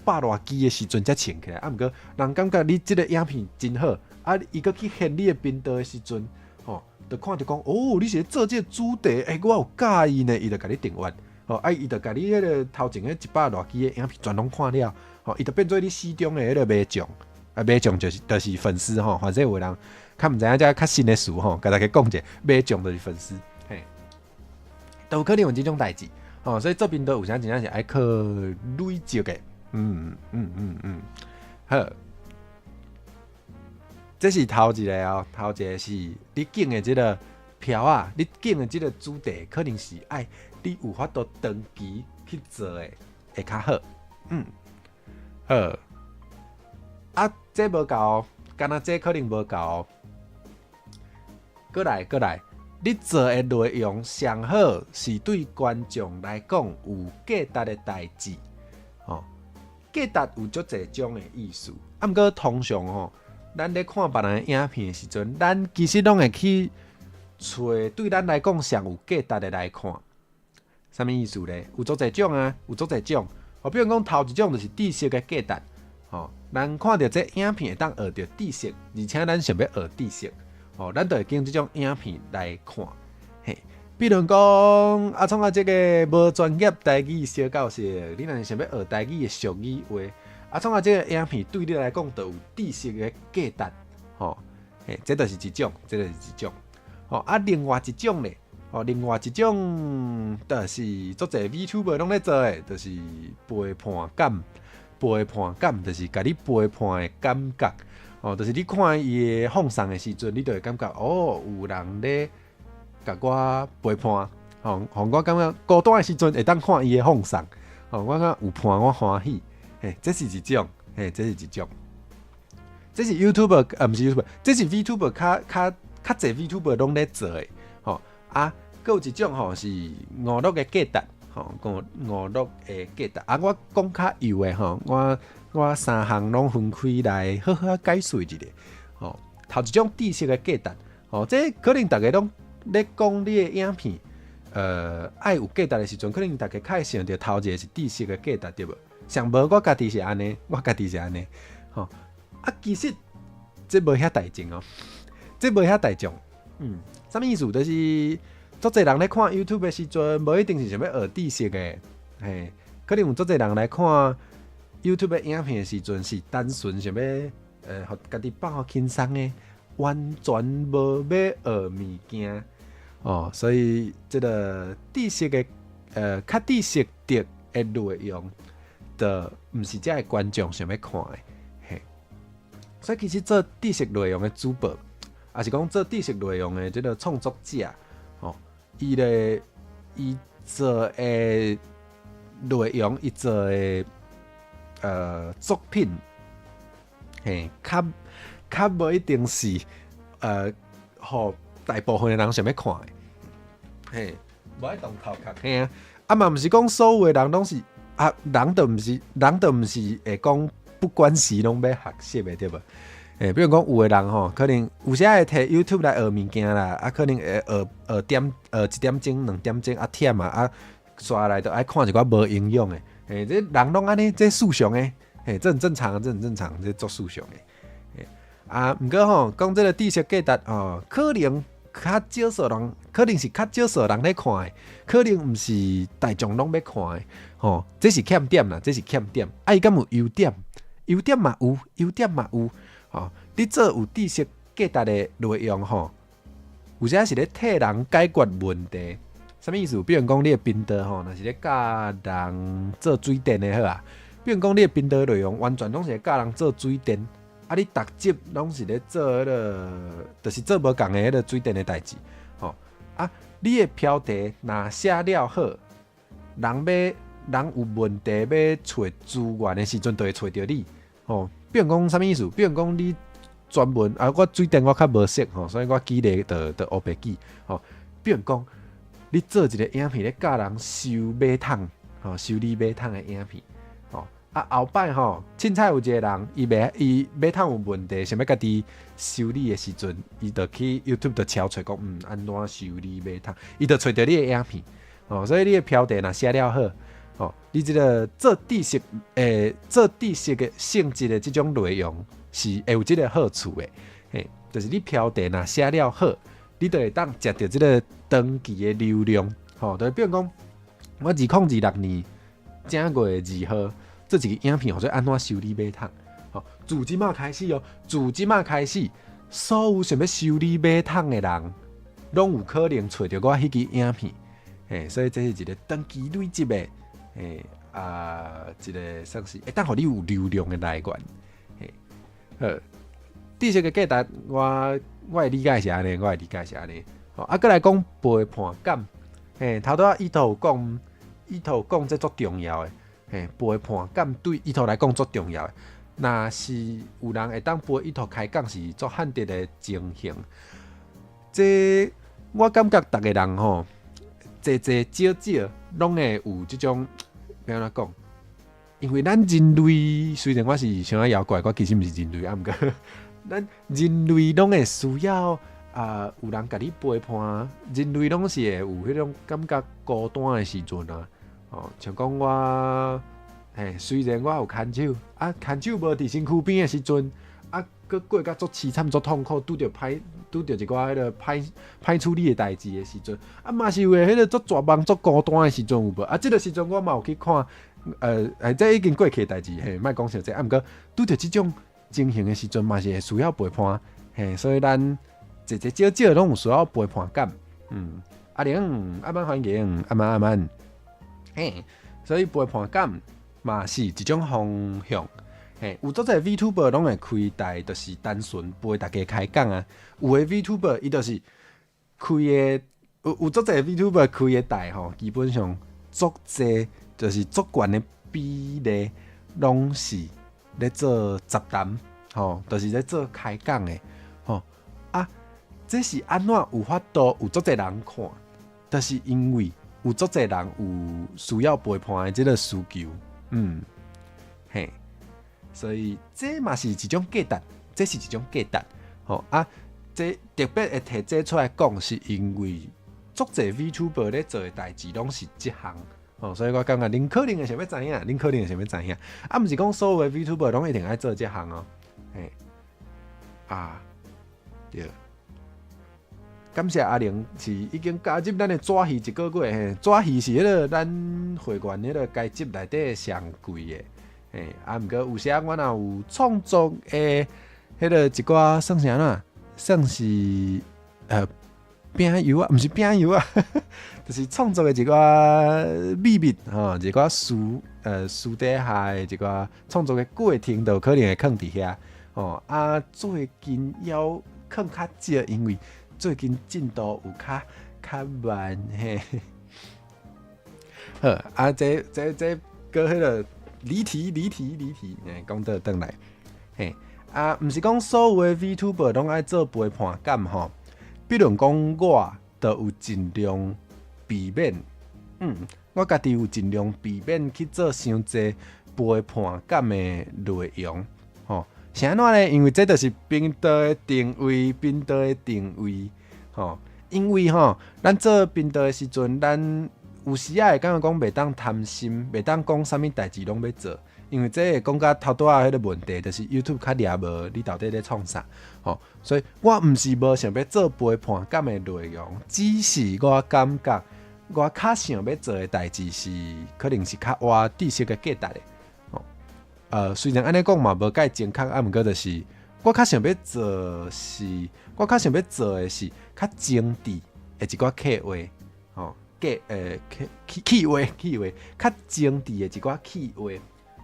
百多支的時陣才撐起來，毋過人感覺你這個影片真好，伊閣去現你的頻道的時陣。就看着講，你是做這個主題，我有介意呢，伊就甲你訂閱，伊就甲你迄個頭前迄100多支的影片全攏看了，伊就變做你心中的迄個迷將，迷將就是粉絲，反正有人較毋知影遮較新的詞，甲大家講者，迷將就是粉絲，都有可能有這種代誌，哦，所以做频道有啥真正是爱靠累积的。好，这是头一个哦，头一个是你拣的这个票啊，你拣的这个主题可能是爱你有法度长期去做的会较好。好，啊，这无够，敢若这可能无够。过来，你做的内容上好是对观众来讲有价值的代志。哦，价值有足侪种的意思。啊，毋过通常吼，咱咧看别人的影片的时阵，咱其实拢会去找对咱来讲上有价值的来看。啥物意思咧？有足侪种啊，有足侪种。哦，比如讲头一种就是知识的价值。哦，咱看到这影片会当学到知识，而且咱想要学知识，哦，咱就会经这种影片来看。嘿，比如讲啊，像这个无专业台语小教室，你若是想要学台语的俗语话，啊，像这个影片对你来讲就有知识的价值。吼，嘿，这就是一种，哦，啊，另外一种咧，哦，另外一种就是足侪 VTuber 拢咧做的，就是陪伴感，就是甲你陪伴的感觉。哦，就是你看伊的放送的时阵，你就会感觉哦，有人咧甲我陪伴，吼，我感觉孤单的时阵会当看伊的放送，哦，我感觉有伴我欢喜，嘿，这是一种，这是 YouTuber， 不是 YouTuber， 这是 VTuber， 较侪 VTuber 拢咧做的，吼啊，还有一种吼是娱乐的价值，吼，娱乐的价值，啊，我讲较幼的吼，我三项拢分开来好好解说一下，吼，头一种知识的价值，吼，这可能大家拢咧讲你的影片，爱有价值的时阵，可能大家较会想到头一个是知识的价值，对无？上无我家己是安尼，吼。啊，其实这无遐大众哦，这无遐大众。啥物意思？就是足侪人咧看 YouTube 的时阵，无一定是想要学知识的，嘿，可能有足侪人来看 YouTube 的影片的时阵，是单纯想要互家己放轻松的，完全无要学物件哦。所以这个知识的较知识的内容，就毋是遮个观众想要看的。所以其实做知识内容的主播，也是讲做知识内容的这个创作者，哦，伊做的内容，伊做的作品，嘿，较无一定是互大部分的人想要看的，嘿，无爱动头壳，嘿啊，啊嘛毋是讲所有的人拢是啊，人都毋是会讲。不管时拢要学习的，对无？比如讲有的人吼，可能有时会摕 YouTube 来学物件啦，啊，可能会学1点钟、2点钟啊忝啊，刷下来就爱看一寡无营养的。这人拢安尼，这正常的，这很正常，这足正常的。啊，毋过吼，讲这个知识价值哦，可能较少数人，可能是较少数人咧看的，可能毋是大众拢要看的。吼，这是欠点啦，这是欠点。啊，伊敢有优点？优点嘛有，吼，你做有知识价值的内容吼，有时是咧替人解决问题。啥物意思？比如讲你的频道吼，若是咧教人做水电的好啊。比如讲你的频道内容完全拢是咧教人做水电，啊，你逐集拢是咧做迄个，就是做无共的迄个水电的代志，吼啊，你的标题若写了好，人有问题要找资源的时阵，就会找到你。吼，比如讲啥物意思？比如讲你专门啊，我水电我较无熟吼，所以我记咧就黑白记吼。比如讲你做一个影片咧教人修马桶，吼，修理马桶的影片，吼啊后摆吼，凊彩有一个人伊马桶有问题，想要家己修理的时阵，伊就去 YouTube 就敲出讲安怎修理马桶，伊就找到你的影片，哦，所以你的标题若写了好。哦，你这个做知识的性质的这种内容是会有这个好处的，嘿，就是你标题若写了好，你就会当接到这个长期的流量，吼，就比如讲，我2026年正月2號做一个影片，或者安怎修理马桶，吼，自即马开始，所有想要修理马桶的人，拢有可能找到我迄支影片。所以这是一个长期累积的，一个算是会当互你有流量的来源，知识的价值，我的理解是安尼，再来讲陪伴感，头拄伊头讲这足重要的，陪伴感对伊头来讲足重要的。若是有人会当陪伊头开讲，是足罕得的情形。这我感觉逐个人吼，少拢会有即种，要安怎讲？因为咱人类虽然我是想要妖怪，我其实毋是人类，毋过咱人类拢会需要有人甲你陪伴，人类拢是会有迄种感觉孤单的时阵啊。像讲我，虽然我有牵手，牵手无伫身躯边的时阵，佮过甲足凄惨、足痛苦，拄着一寡迄个歹处理的代志的时阵，嘛是有诶迄个足绝望、足孤单的时阵有无？即个时阵我嘛有去看，这已经过去的代志，莫讲笑这，毋过拄着即种情形的时阵，嘛是会需要陪伴，所以咱少拢有需要陪伴感，阿玲，阿曼欢迎，阿曼，所以陪伴感嘛是一种方向。有足侪 VTuber 拢会开台，就是单纯陪大家开讲啊。有诶 VTuber 伊就是开诶，有足侪 VTuber 开诶台吼，基本上足侪就是足悬诶比例，拢是咧做杂谈，就是咧做开讲诶，这是安怎有法度有足侪人看？就是因为有足侪人有需要陪伴诶即个需求，所以这嘛是一种价值，这特别会提这出来讲，是因为足侪 VTuber 咧做诶代志拢是即项，所以我感觉恁可能会想要知影，毋是讲所有诶 VTuber 拢一定爱做即项哦，对。感谢阿玲是已经加入咱的纸戏一个月，纸戏是迄个咱会员迄个加入内底上贵的。毋过有时我若有创作诶，迄个一寡算啥啦，算是饼油啊，毋是饼油啊，就是创作诶一寡秘密吼，一寡私底下诶一寡创作诶过程，就可能会放伫遐最近要放较少，因为最近进度有较慢嘿。好这个迄个。离题，讲倒转来，毋是讲所有的 VTuber 拢爱做陪伴感吼，比如讲我就有尽量避免，我家己有尽量避免去做伤济陪伴感的内容，是安怎呢？因为这就是频道的定位，因为咱做频道的时阵，咱有时会感觉讲袂当贪心，袂当讲啥物代志拢要做，因为这会讲到头拄仔迄个问题，就是 YouTube 较掠无你到底咧创啥，所以我毋是无想要做陪伴感的内容，只是我感觉我较想要做的代志是，可能是较活知识的价值的，虽然安尼讲嘛无介正确，毋过就是我较想要做的是较精致的一寡客话，气话，较精致的一寡气话，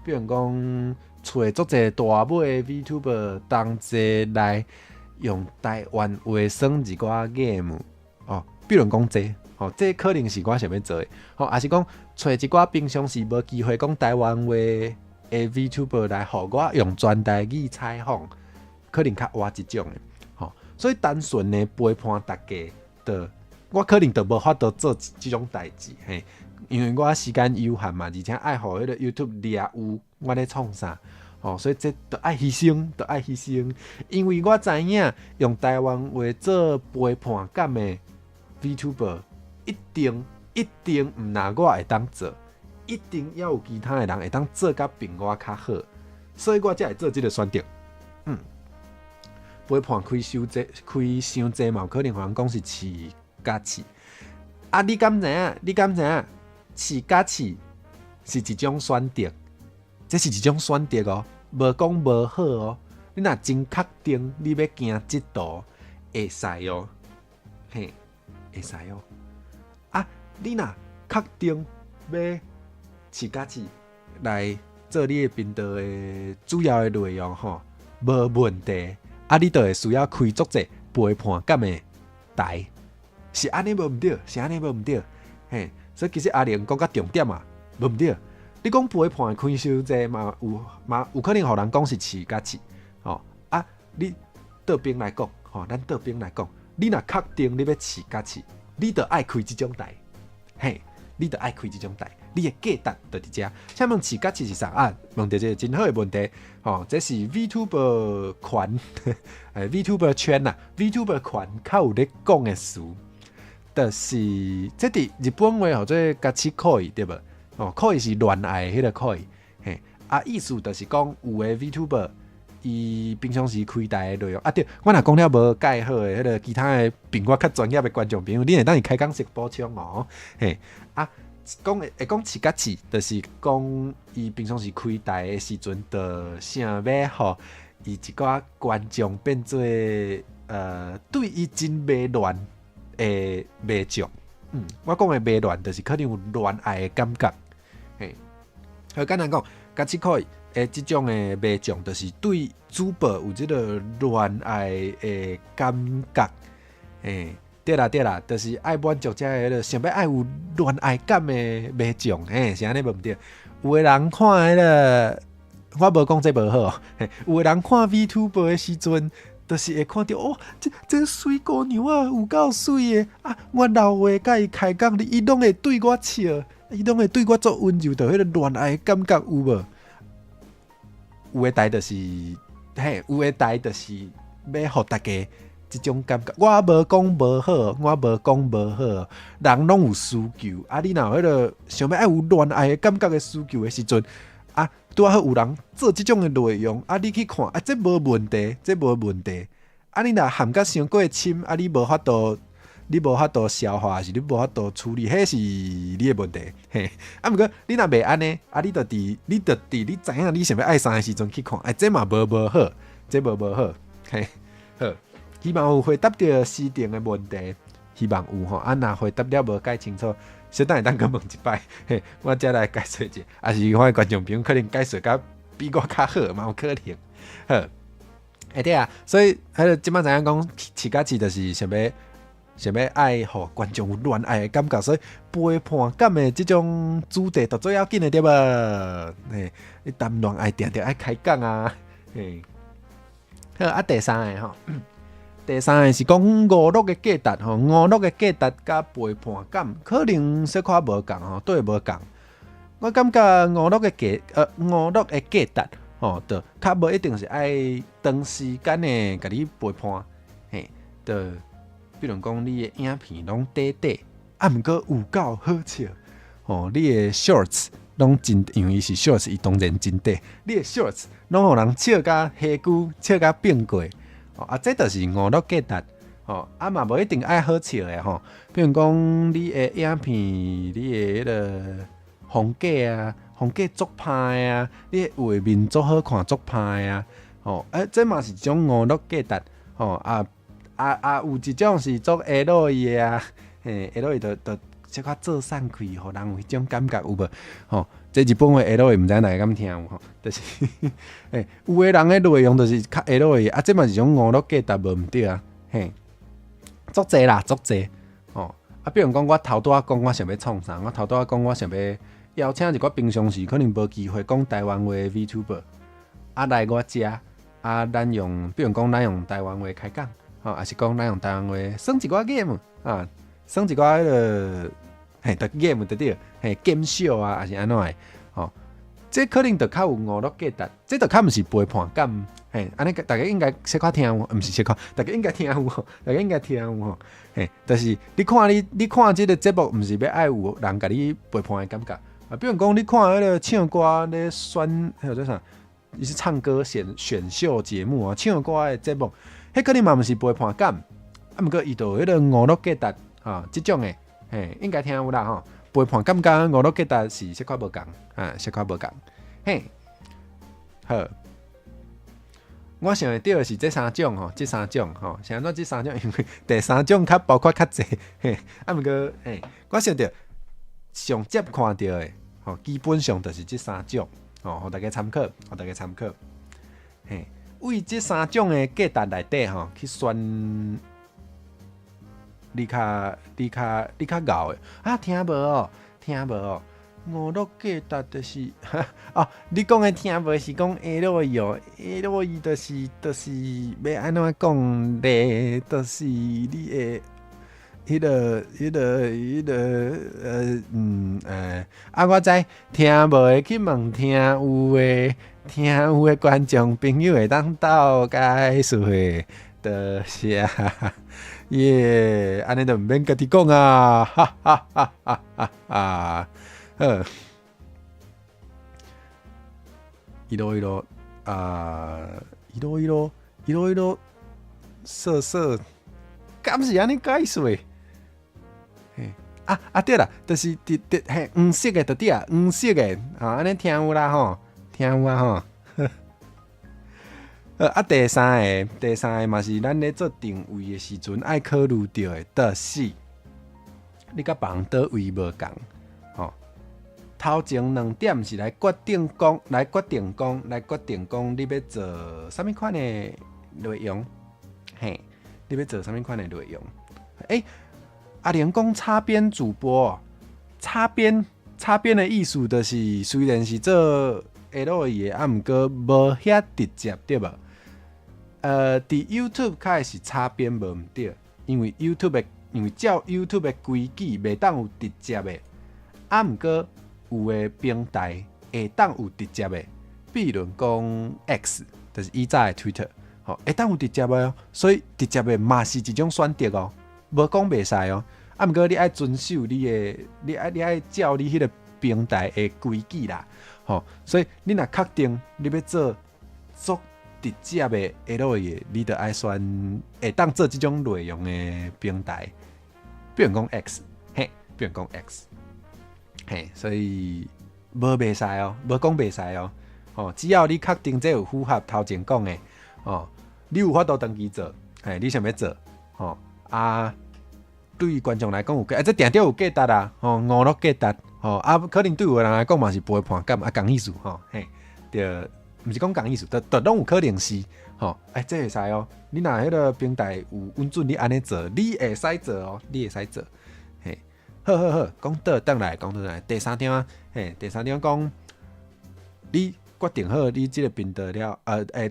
比如讲找足侪大尾的 VTuber 同齐来用台湾话算一寡 game，比如讲这可能是我想要做的，也是讲找一寡平常时无机会讲台湾话的 VTuber 来，互我用全台语采访，可能较活一种的，所以单纯的陪伴大家的。我可能就无法度做即种代志，因为我时间有限嘛，而且爱互迄个 YouTube 掠有我咧创啥，所以这就爱牺牲，因为我知影用台湾话做陪伴感的 VTuber， 一定毋若我会当做，一定要有其他的人会当做甲比我较好，所以我才会做即个选择，陪伴开伤济嘛，可能互人讲是饲。加饲你敢知影？饲加饲是一种选择，这是一种选择哦，无讲无好哦。你若真确定你要行即道，会使哦，会使哦。你若确定要饲家己来做你的频道的主要的内容吼，无问题，你就会需要开足者陪伴感的台，是安尼无毋对，是安尼无毋对，嘿，所以其实阿玲讲到重点啊，无毋对。你讲陪伴开收者嘛有可能互人讲是饲家己，吼你倒边来讲，吼，咱倒边来讲，你若确定你要饲家己，你就爱开即种台，嘿，你就爱开即种台，你的价值就伫遮。请问饲家己是啥啊？问到这个真好的问题，吼，这是 VTuber 圈，VTuber 圈呐，VTuber 圈较有咧讲的词，就是这伫日本话叫做家己可以对无？哦，可以是恋爱迄个可以，嘿，意思就是讲有的 VTuber。伊平常时开台的内容对，我若讲了无介好的，迄个其他的比我较专业的观众朋友，你会当伊开讲式补充哦，嘿，讲饲家己，就是讲伊平常时开台的时阵，就想要吼伊一寡观众变做对伊真迷恋的迷众，我讲的迷恋，就是可能有恋爱的感觉，嘿，好简单讲，家己可以。即种的迷众，就是对主播有即个恋爱的感觉，对啦，就是爱满足遮个想要爱有恋爱感的迷众，是安尼无毋对。有的人看迄个，我无讲这无好，有的人看 VTuber 的时阵，就是会看到哦，这水姑娘啊，有够水的我老话甲伊开讲，伊拢会对我笑，伊拢会对我做温柔，就迄个恋爱的感觉有无？有的台就是，有的台就是要互大家即种感觉。我无讲无好，我无讲无好，人拢有需求。你若有迄个想要爱有恋爱的感觉的需求的时阵，拄好有人做即种的内容，你去看，这无问题，这无问题。你若含甲伤过深，你无法度消化，还是你无法度处理，迄是你的问题。嘿，毋过你若袂安尼，你就伫你知影你想要爱啥的时阵去看，这嘛无好，这无好。嘿，好，希望有回答到思定的问题，希望有吼。若回答了无解清楚，小等下当佮问一摆，嘿，我再来解说者，还是我的观众朋友可能解说甲比我较好嘛，有可能。好，对啊，所以即摆知影讲，饲家己就是想要爱互观众有恋爱的感觉，所以陪伴感的即种主题就最要紧的对无？你谈恋爱定爱开讲啊，好第三个吼，第三个是讲娱乐的价值吼，娱乐的价值甲陪伴感可能小可无共吼，对无共。我感觉娱乐的价值吼，就较无一定是爱长时间的甲你陪伴，就。比如讲，你的影片拢短，毋过有够好笑哦！你的 shorts 拢真，因为是 shorts， 伊当然真短。你的 shorts 拢互人笑甲下句，笑甲变过这就是娱乐价值嘛无一定爱好笑的吼。比如讲，你的影片，你的迄个风格风格足歹你的画面足好看足歹这嘛是一种娱乐价值有一种是做 L 的L 的就小可做散开，互人有迄种感觉有无？这日本的 L 的毋知哪会敢听有就是有的人的内容就是较 L 的这嘛是一种娱乐价值无毋对足济啦，足济比如讲我头拄仔讲我想要创啥，我头拄仔讲我想要邀请一个平常时可能无机会讲台湾话的 VTuber 来我遮咱用，比如讲咱用台湾话开讲。还是讲咱用台湾话耍一寡 game 耍一寡就 game 对对，game show 还是安怎的这可能就较有娱乐价值，这就较毋是陪伴感安尼大家应该小可听有，毋是小可，大家应该听有大家应该听有但是你看这个节目，毋是要爱有人甲你陪伴的感觉比如讲你看迄个唱歌咧选，还有做啥？伊是唱歌选秀节目唱歌的节目。迄可能嘛毋是陪伴感，毋过伊就有迄个娱乐价值即种诶，应该听有啦陪伴感甲娱乐价值是小可无共小可无共好。我想会到的是这三种是安怎这三种？因为第三种较包括较济毋过我想到上接看到的，基本上就是这3种，互大家参考，互大家参考。嘿，为这3种的价值内底去选你较敖的啊，听无哦，听无哦。5六价值就是哦，你讲的听无是讲 L2 哦 ，L2 就是要安怎讲咧？就是你的。我知听无的去问听有的，听有的观众朋友会当斗解说的，就是啊，耶，安尼就毋免家己讲啊，哈哈哈哈哈哈，好，一路啊，一路色，敢是安尼解说？对啦，就是黄色的就对啊，黄色的，安尼听有啦吼，听有啊吼。第三个嘛是咱咧做定位的时阵爱考虑到的，就是你甲别人倒位无共，吼。头前2点是来决定讲你要做啥物款的内容，嘿，你要做啥物款的内容？阿莲讲擦边主播，擦边的意思就是虽然是做 L2 的，毋过无遐直接对无？伫 YouTube 较会是擦边无毋对，因为照 YouTube 的规矩，袂当有直接的，毋过有的平台会当有直接的，比如讲 X， 就是以前的 Twitter， 会当有直接的哦，所以直接的嘛是一种选择哦。无讲袂使哦，毋过你爱遵守你爱照你迄个平台的规矩啦，所以你若确定你要做直接的 L2 你就爱选会当做即种内容的平台，比如讲 X， 比如讲 X， 所以无袂使哦，无讲袂使哦，只要你确定这有符合头前讲的，你有法度登记做，你想要做，对于观众来讲有这定定有价值啊，5六价值，可能对有人来讲嘛是不会判感共意思，就毋是讲共意思，就拢有可能是，这会使哦。你若迄个平台有允准你安尼做，你会使做哦，你会使做，好，讲倒转来，第三点讲，你决定好你即个频道了，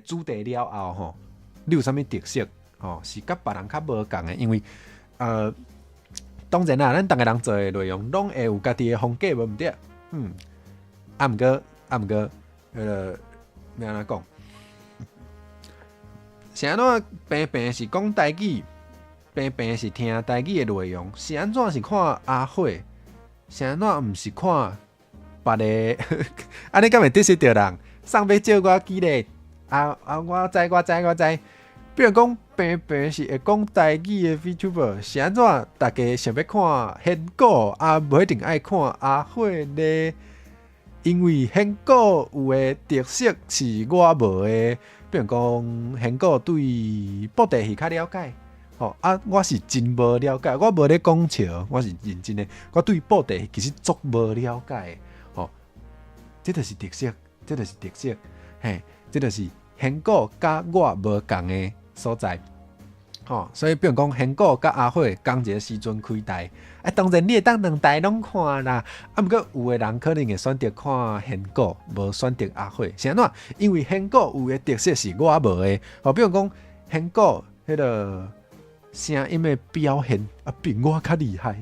主题了后你有啥物特色？是甲别人较无共的，因为当然啦，咱逐个人做的内容拢会有家己的风格，无毋对。毋过，要安怎讲？是安怎平是讲台语，平是听台语的内容，是安怎是看阿火，是安怎毋是看别个？安尼敢会得罪着人？送要借我记咧，我知。比如讲，平是会讲台语的 VTuber， 是安怎？大家想要看显果，无一定爱看阿火咧，因为显果有的特色是我无的。比如讲，显果对布袋戏较了解，我是真无了解，我无咧讲笑，我是认真的，我对布袋戏其实足无了解的，这就是特色，这就是显果甲我无共的所在，所以比如讲，显果甲阿火同一个时阵开台，当然你会当两台拢看啦。毋过有的人可能会选择看显果，无选择阿火，是安怎？因为显果有的特色是我无的，比如讲显果迄个声音的表现比我较厉害。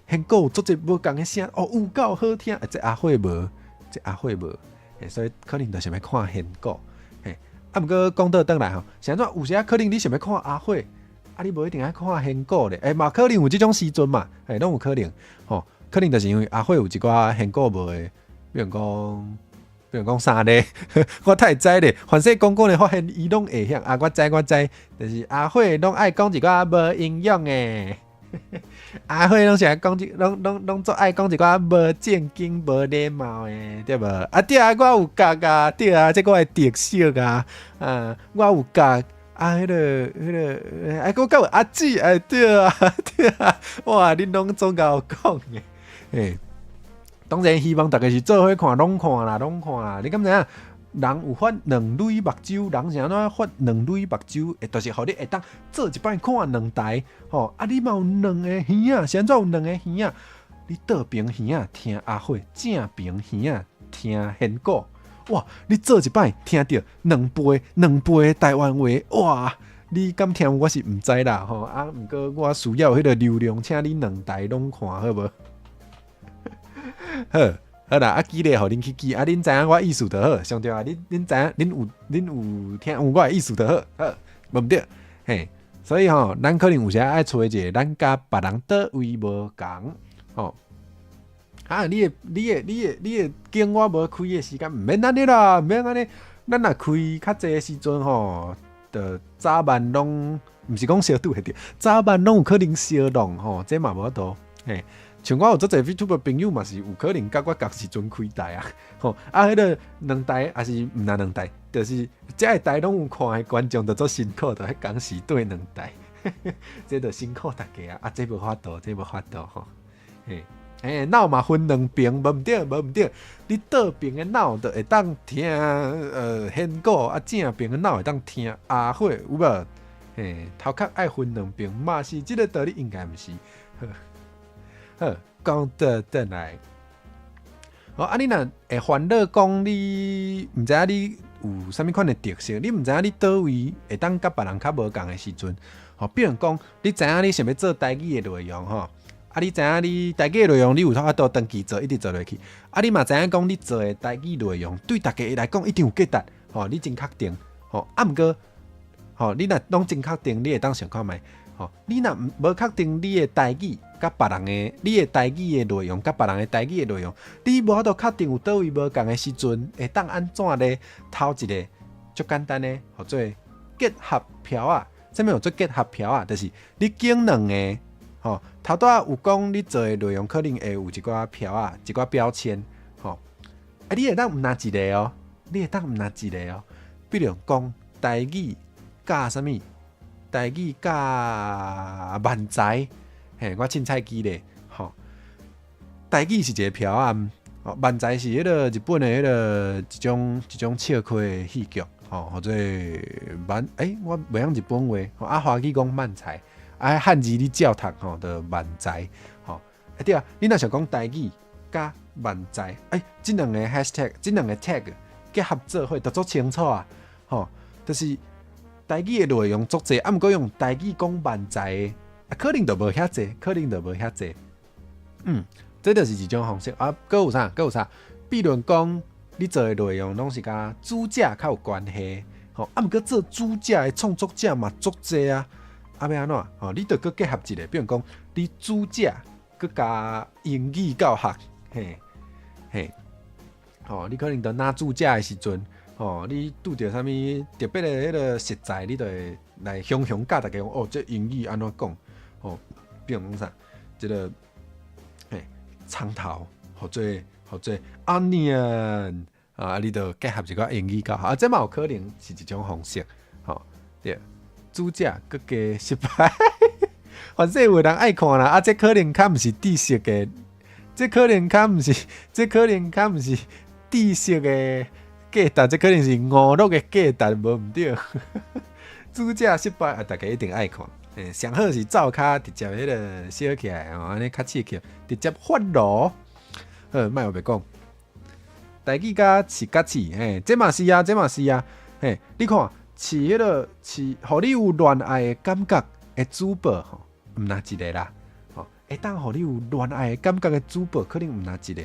显果有足侪无共的声，有够好听，这阿火无，所以可能就想要看显果。毋过讲倒转来是安怎？有时可能你想要看阿火，你无一定爱看显果咧。嘛可能有即种时阵嘛，拢有可能。可能就是因为阿火有一寡显果无的，比如讲啥咧？我太知咧。凡说讲咧，发现伊拢会晓。我知，就是阿火拢爱讲一寡无营养的。阿火拢是爱讲拢做爱讲一寡无正经、无礼貌的，对无？对啊，我有教啊，对啊，这我的特色啊，我有教迄个，我教阿姊，对啊，哇，恁拢总甲我讲的，当然希望大家是做伙看，拢看啦，拢看啦。你敢知影？人有发两蕊目睭，人是安怎发两蕊目睭？就是互你会当做一摆看两台，吼！啊，你嘛有两个耳啊，是安怎有两个耳啊？你倒边耳啊听阿慧，正边耳啊听仙果。哇！你做一摆听到两倍台湾话，哇！你敢听我是毋知啦，吼啊！毋过我需要迄个流量，请你两台拢看好无？好啦，啊，记咧，互恁去记，啊，恁知影我意思就好，上对啊，恁知影，恁有听有我的意思就好，好，无毋对，嘿，所以吼，咱可能有时爱找一个咱甲别人倒位无共，吼，啊，你的经我无开的时间，毋免安尼啦，毋免安尼，咱若开较济的时阵吼，就早晚拢，毋是讲烧拄会着，早晚拢有可能烧弄吼，这嘛无多，嘿。像我有做侪 YouTube 朋友嘛是有可能甲我同时阵开台啊，吼啊，迄个两台还是毋那两台，就是遮个台拢有看的观众就做辛苦，就迄同时对两台，这就辛苦大家啊！啊，这无法度，这无法度吼，嘿，脑嘛分两边，无毋对，无毋对，你倒边的脑就会当听仙果，啊正边的脑会当听阿火，有无？嘿，头壳爱分两边，嘛是即个道理应该毋是。好，讲倒来。哦，啊，你若会烦恼讲你毋知影你有啥物款的特色，你毋知影你倒位会当甲别人较无共的时阵，吼，比如讲，你知影你想要做台语的内容，吼，啊，你知影你台语的内容，你有法度长期做，一直做落去，啊，你嘛知影讲你做的台语内容对大家来讲一定有价值，吼，你真确定，吼，啊，毋过，吼，你若拢真确定，你会当想看觅。你若无确定你的台语甲别人的，你的台语的内容甲别人的台语的内容，你无法度确定有倒位无共的时阵，会当安怎咧？头一个足简单的，叫做结合票啊。啥物叫做结合票啊？就是你拣两个，吼，头拄仔有讲你做的内容可能会有一寡票啊，一寡标签，吼，啊，你会当毋拿一个哦，你会当毋拿一个哦，比如讲台语甲啥物？台语甲漫才，嘿，我凊彩记咧，吼。台语是一个票案，吼，漫才是迄个日本的迄个一种笑詼的戏剧，吼，或者我袂晓日本话，吼，啊，华语讲漫才，啊，汉字你照读，吼，就漫才，吼，对啊，你若想讲台语甲漫才，这两个 hashtag， 这两个 tag 结合做伙，就足清楚啊，吼，就是。台语的内容足济，毋过用台语讲漫才的，可能就无遐济，可能就无遐济。这就是一种方式啊。搁有啥？比如讲，你做的内容拢是甲主角较有关系，吼。毋过做主角的创作者嘛足济啊。要安怎？吼，你着搁结合一个，比如讲，你主角搁加英语教学，嘿，吼，你可能着拿主角的时阵。哦，你拄着啥物特别的迄个实在，你就会来雄教大家讲哦，这英语安怎讲？哦，比如讲啥，这个葱头或者onion 啊，你就结合一个英语教学啊，这嘛有可能是一种方式。吼，对，主角佮加失败，反正有人爱看啦。啊，这可能较毋是知识的，这可能较毋是知识的。假答，这可能是娱乐的假答，无毋对。主角失败啊，大家一定爱看。上好是灶骹直接迄个烧起来，安尼较刺激，直接发炉。莫有白讲，台语甲饲甲饲，这嘛是啊，你看饲迄个饲，互你有恋爱的感觉的主播吼，毋拿一个啦。吼，会当互你有恋爱的感觉的主播，可能毋拿一个。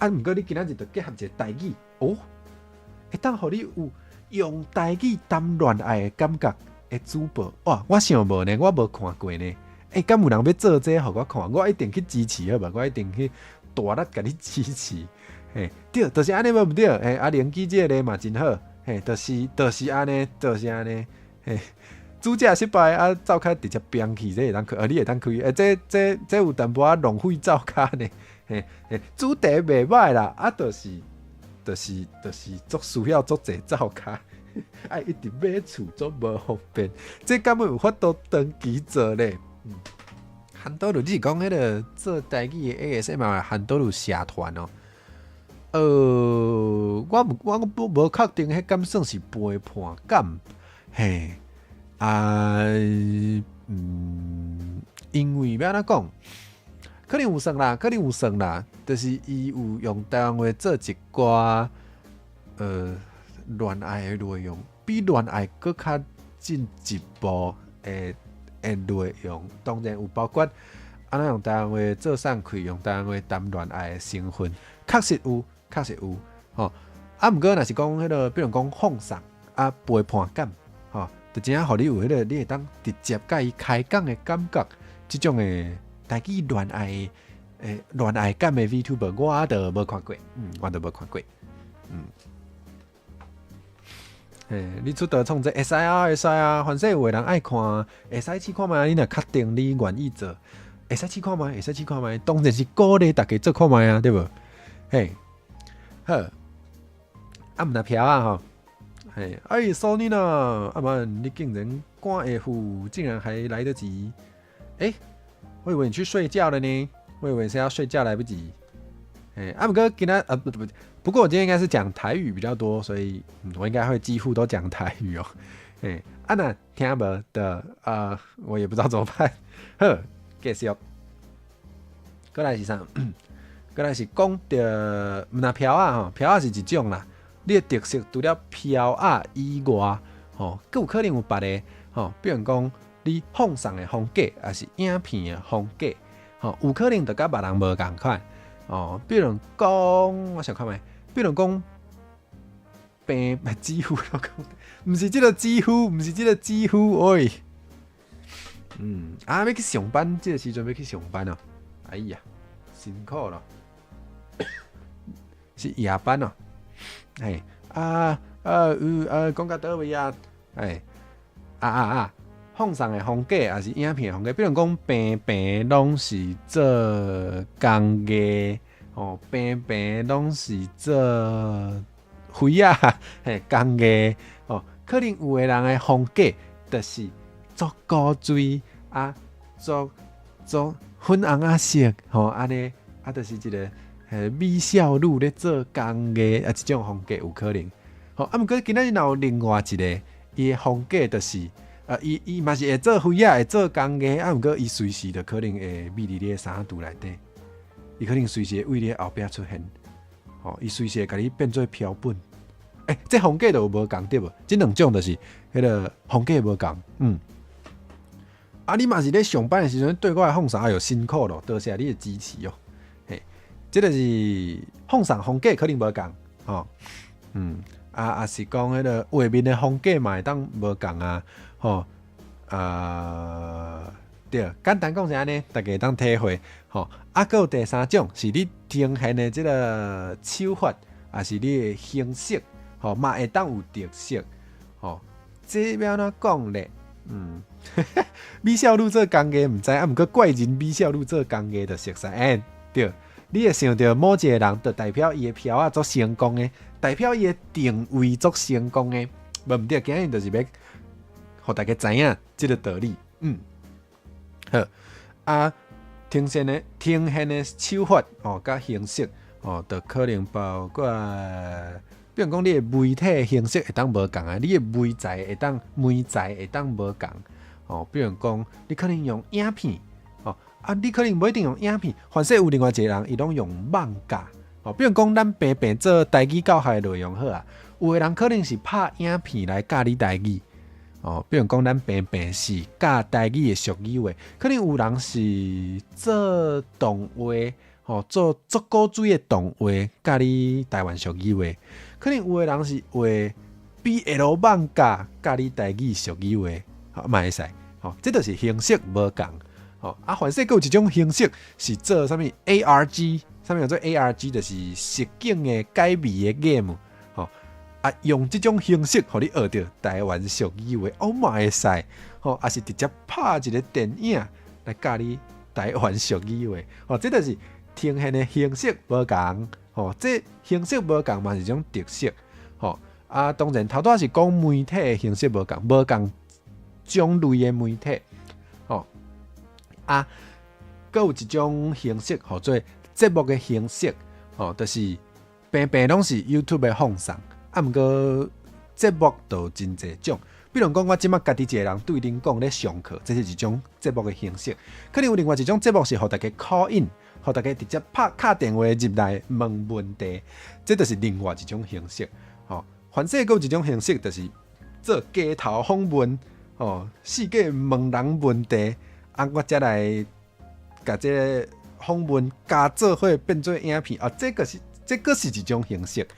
啊，毋过你今仔日就结合一个台语哦。会当互你有用台语谈恋爱的感觉的主播，哇！我想无呢，我无看过呢。敢有人要做这互我看？我一定去支持好吧？我一定去大力甲你支持。对，就是安尼无毋对。啊，连记这个嘛真好。就是安尼，主角失败啊，灶骹直接变去，这会当开，你会当开。这有淡薄仔浪费灶骹呢。主题袂歹啦，啊，就是足需要足济灶骹，爱一直买厝足无方便。这敢有法度长期做咧？韩多鲁你是讲迄个做台语的 ASMR 韩多鲁社团哦。我无确定，迄敢算是陪伴感，嘿，因为要安怎讲，可能有算啦，就是伊有用台湾话做一寡恋爱的内容，比恋爱搁较进一步的内容，当然有包括安怎用台湾话做送开，用台湾话谈恋爱的成分，确实有，吼。毋过若是讲迄个，比如讲放送陪伴感，吼，就真正互你有迄个，你会当直接甲伊开讲的感觉，即种的台语恋爱感的 VTuber， 我都无看过，你出道创这会使啊，反正有个人爱看，会使试看觅，你若确定你愿意做，会使试看觅，当然是鼓励大家做看觅啊，对无？嘿。好，毋若飘啊吼，嘿，索尼呢？man，你竟然赶下户，竟然还来得及？我以为你去睡觉了呢，我以为是要睡觉来不及。毋过今仔不过我今天应该是讲台语比较多，所以我应该会几乎都讲台语哦。那听无的我也不知道怎么办。好，继续，过来是啥？过来是讲到那飘仔飘仔是一种啦。你的特色除了飘仔以外，佫有可能有别个，比如讲你放送的风格，还是影片的风格，有可能就甲别人无共款。比如讲，我想看觅，比如讲几乎都讲，毋是即个几乎，喂。要去上班，即个时阵要去上班哦。哎呀，辛苦咯。是夜班哦，讲到倒位啊？放送的风格还是影片的风格，比如讲平拢是做工艺，平拢是做灰啊，工艺，可能有的人的风格就是做古锥做粉红色，安尼就是一个。美少女咧做工艺即种风格有可能。毋过今仔日有另外一个，伊的风格就是伊嘛是会做灰仔，会做工艺，毋过伊随时就可能会秘伫你的衫肚内底，伊可能随时会为你后壁出现。伊随时会甲你变做标本。这风格就有无共对无？即两种就是迄个风格无共。你嘛是咧上班的时阵对我的放送有辛苦咯，多谢你的支持哦。即个是放送风格可能无共，是讲迄个画面的风格嘛会当无共对，简单讲是安尼，大家当体会，佫有第三种是你呈现的即个手法，也是你的形式，嘛会当有特色，这要安怎讲咧？美少女做工艺毋知，毋过怪人美少女做工艺就熟悉，对。你会想到某一个人，就代表伊的飘仔足成功的，代表伊的定位足成功的，无毋对，今日就是要，互大家知影即个道理。好，呈现的手法甲形式就可能包括，比如讲你的媒体形式会当无共啊，你的媒材会当无共比如讲你可能用影片。你可能不一定用影片，反正有另外一个人，伊拢用漫画。比如讲，咱平做台语教学的内容好啊，有的人可能是拍影片来教你台语。比如讲，咱平是教台语的俗语话，可能有人是做动画，做古锥的动画教你台湾俗语话，可能有的人是画 BL 漫画教你台语俗语话，嘛会使。这就是形式无共。反正有一种形式是做啥物 ARG， 啥物叫做 ARG， 就是实景的解谜的 game，用这种形式，互你学到台湾俗语话，嘛会使，也是直接拍一个电影来教你台湾俗语话，这就是呈现的形式无共，这形式无共嘛是一种特色，当然头拄是讲媒体的形式无共种类的媒体。搁有一种形式，叫做节目的形式，就是平平拢是 YouTube 的放送，毋过节目就真侪种。比如讲，我即马家己一个人对恁讲咧上课，这是一种节目的形式。可能有另外一种节目是互大家 call in， 互大家直接敲电话入来问问题，这就是另外一种形式。凡世还有一种形式，就是做街头访问，四界问人问题，我才来甲这访问加做伙变做影片，这个是一种形式，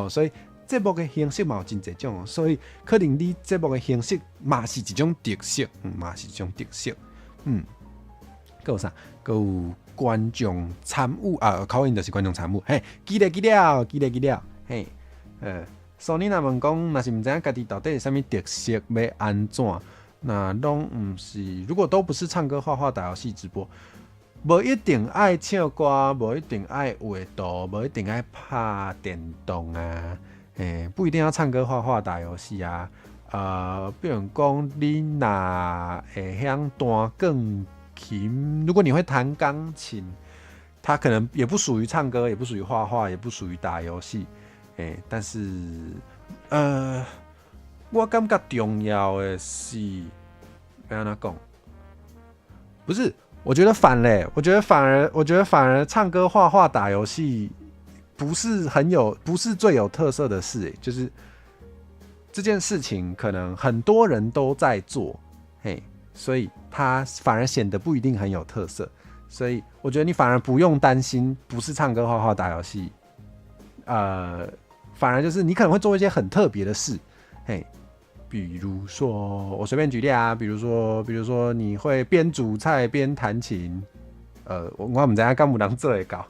所以。节目的形式嘛有真侪种，所以可能你节目的形式嘛是一种特色，嘛是一种特色。还有啥？还有观众参与口音就是观众参与。嘿，记了。嘿，所以你若问讲，若是毋知影家己到底是啥物特色，要安怎？那拢毋是，如果都不是唱歌、画画、打游戏、直播，无一定爱唱歌，无一定爱画图，无一定爱拍电动啊。不一定要唱歌、画画、打游戏啊。比如讲，你若会晓弹钢琴，如果你会弹钢琴，它可能也不属于唱歌，也不属于画画，也不属于打游戏。但是，我感觉重要的是，要安怎讲？不是，我觉得反而唱歌、画画、打游戏。不是最有特色的事，就是这件事情可能很多人都在做，所以它反而显得不一定很有特色。所以我觉得你反而不用担心，不是唱歌、画画、打游戏，反而就是你可能会做一些很特别的事，比如说我随便举例啊，比如说你会边煮菜边弹琴，我唔知影敢有人做会到。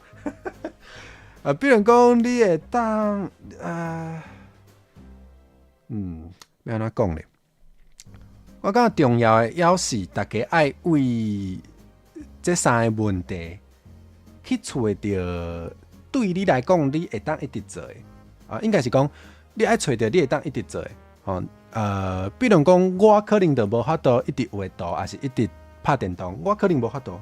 比如讲，你会当要安怎讲咧？我感觉重要的要是大家爱为这三个问题去找到对你来讲你会当一直做的应该是讲你爱找到你会当一直做的比如讲，我可能就无法度一直画图，还是一直拍电动，我可能无法度，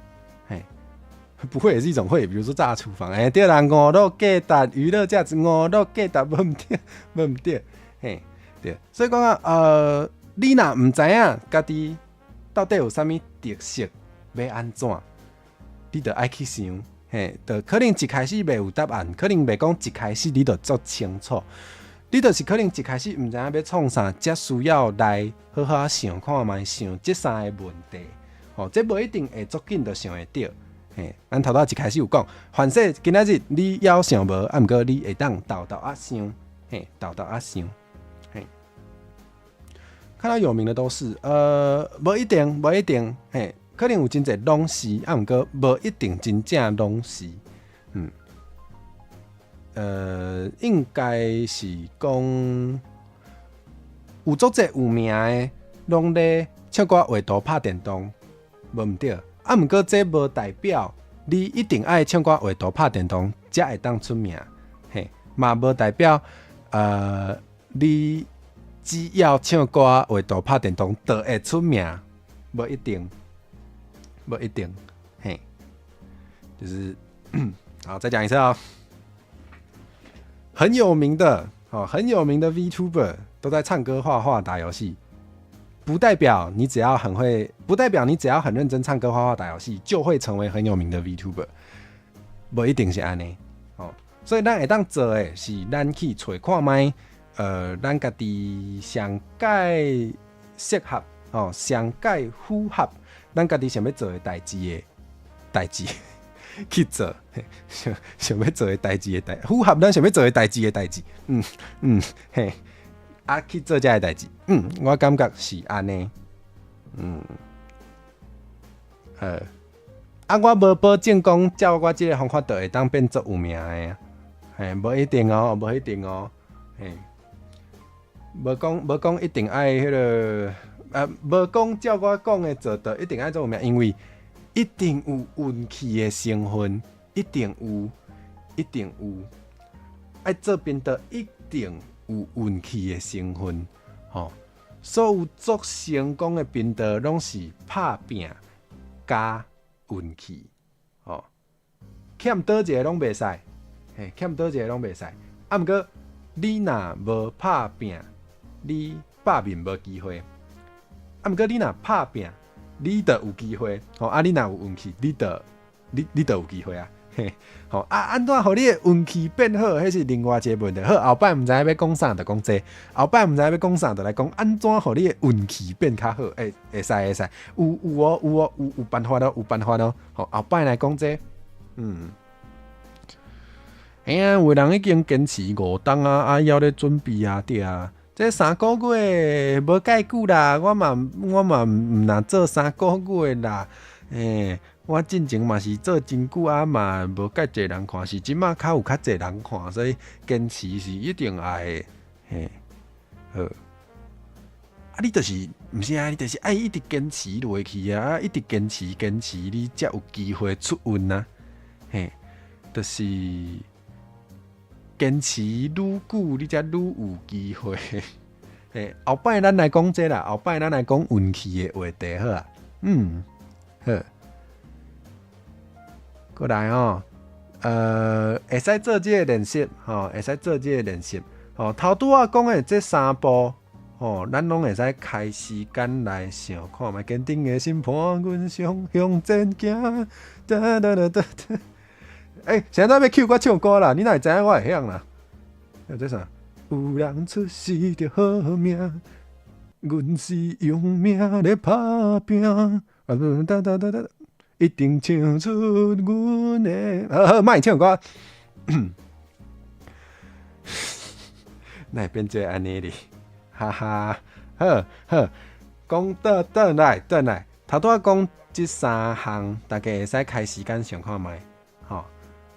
不会也是一种会，比如说炸厨房，对啦，5路价值娱乐价值5路价值无唔对，对，所以讲你若唔知影家己到底有啥物特色，要安怎，你就爱去想，就可能一开始袂有答案，可能袂讲一开始你就足清楚，你就是可能一开始唔知影要创啥，才需要来好好想看卖，想这三个问题，这无一定会足紧就想会到。咱头一开始有讲，凡说今仔日你要想无，毋过你会当豆想，豆想，看到有名的都是，无一定，可能有真侪拢是，毋过无一定真正拢是，应该是讲有足侪有名的，拢咧唱歌、画图、拍电动，无毋对。毋过这无代表你一定爱唱歌、画图、拍电动才会当出名，嘛无代表你只要唱歌、画图、拍电动就会出名，无一定，就是好，再讲一次很有名的 VTuber 都在唱歌、画画、打游戏。不代表你只要很认真唱歌、画画、打游戏，就会成为很有名的 VTuber， 不一定是安尼。所以咱会当做的是，咱去找看卖，咱家己上介适合，上介符合咱家己想要做的代志去做，想要做的代志符合咱想要做的代志，去做这个代志，我感觉是安尼，我无保证讲照我这个方法就会当变作有名的，无一定哦，无讲一定爱迄个，无讲照我讲的做就一定爱做有名，因为一定有运气的成分，一定有，爱这边的一定。有运气的成分，所有足成功的频道拢是拍拼加运气，欠倒一个拢袂使，嘿，欠倒一个拢袂使。啊，毋过你若无拍拼，你百面无机会。啊，毋过你若拍拼，你就有机会。吼，啊，你若有运气，你就有机会啊。嘿，吼啊，安怎互你的运气变好？迄是另外一个问题。好，后摆毋知影要讲啥，就讲这；后摆毋知影要讲啥，就来讲安怎互你的运气变较好。会使，有办法咯，有办法咯。好，后摆来讲这。哎呀，有人已经坚持5档啊，还咧准备啊，对啊。这3个月无介久啦，我嘛毋若做3个月啦。我进前嘛是做真久啊嘛，无介济人看，是即马较有较济人看，所以坚持是一定爱的。好。啊，你就是毋是啊？你就是爱一直坚持落去啊，一直坚持，你才有机会出运啊。就是坚持愈久，你才愈有机会。后摆咱来讲这啦，后摆咱来讲运气的话题好啊。好，过来吼，会使做这个练习，会使做这个练习。头拄仔讲的这3步，咱拢会使开时间来想看觅，坚定的心伴阮向前行。现在要 Q 我唱歌啦，你哪会知影我会晓啦？这啥？有人出世着好命，阮是用命咧打拼，一定唱出阮的。莫唱歌，哪会变做安尼哩？哈哈，好，讲倒来，头拄仔讲这3项，大家会使开时间想看觅，吼。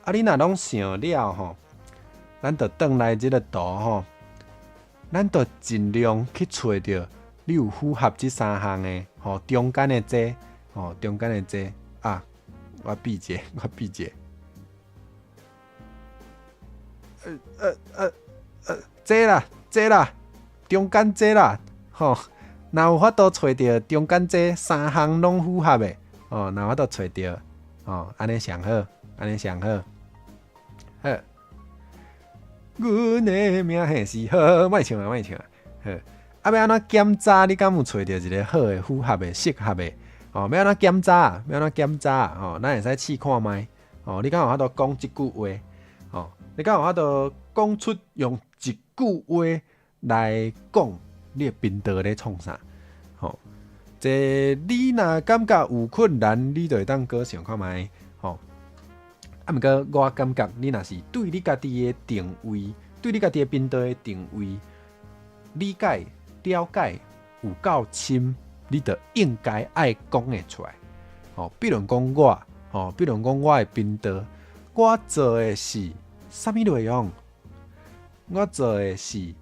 啊，你若拢想了吼，咱就转来这个图吼，咱就尽量去找着你有符合这3项的吼，中间的这，中间的这啊，我闭一下，这啦，中间这啦，吼，若有法度找着中间这3项拢符合的，若有法度找着，安尼上好。好，阮的命还是好，莫唱啊！好，要安怎检查？你敢有找到一个好的、符合的、适合的？要安怎检查？咱会使试看觅。你敢有法度讲一句话？你敢有法度讲出用一句话来讲你的频道咧创啥？这你若感觉有困难，你就会当搁想看觅。毋过，我感觉你若是对你家己的定位，对你家己的频道的定位理解、了解有够深，你就应该爱讲会出来。比如讲我的频道，我做的是啥物内容？我做的是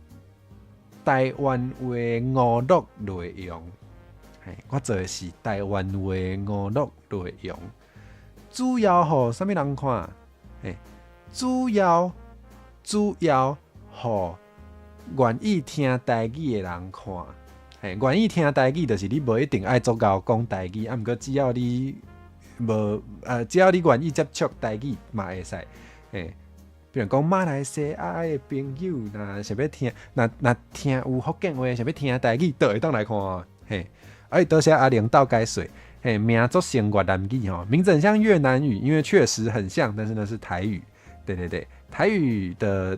台湾话娱乐内容。我做的是台湾话娱乐内容。主要互啥物人看？主要互愿意听台语的人看。愿意听台语，就是你无一定爱足够讲台语，毋过只要你愿意接触台语嘛会使。比如讲马来西亚的朋友，若想要听，若听有福建话，想要听台语，都会当来看。多谢阿玲道解说。名作像越南语名字很像越南语，因为确实很像，但是呢是台语。对，台语的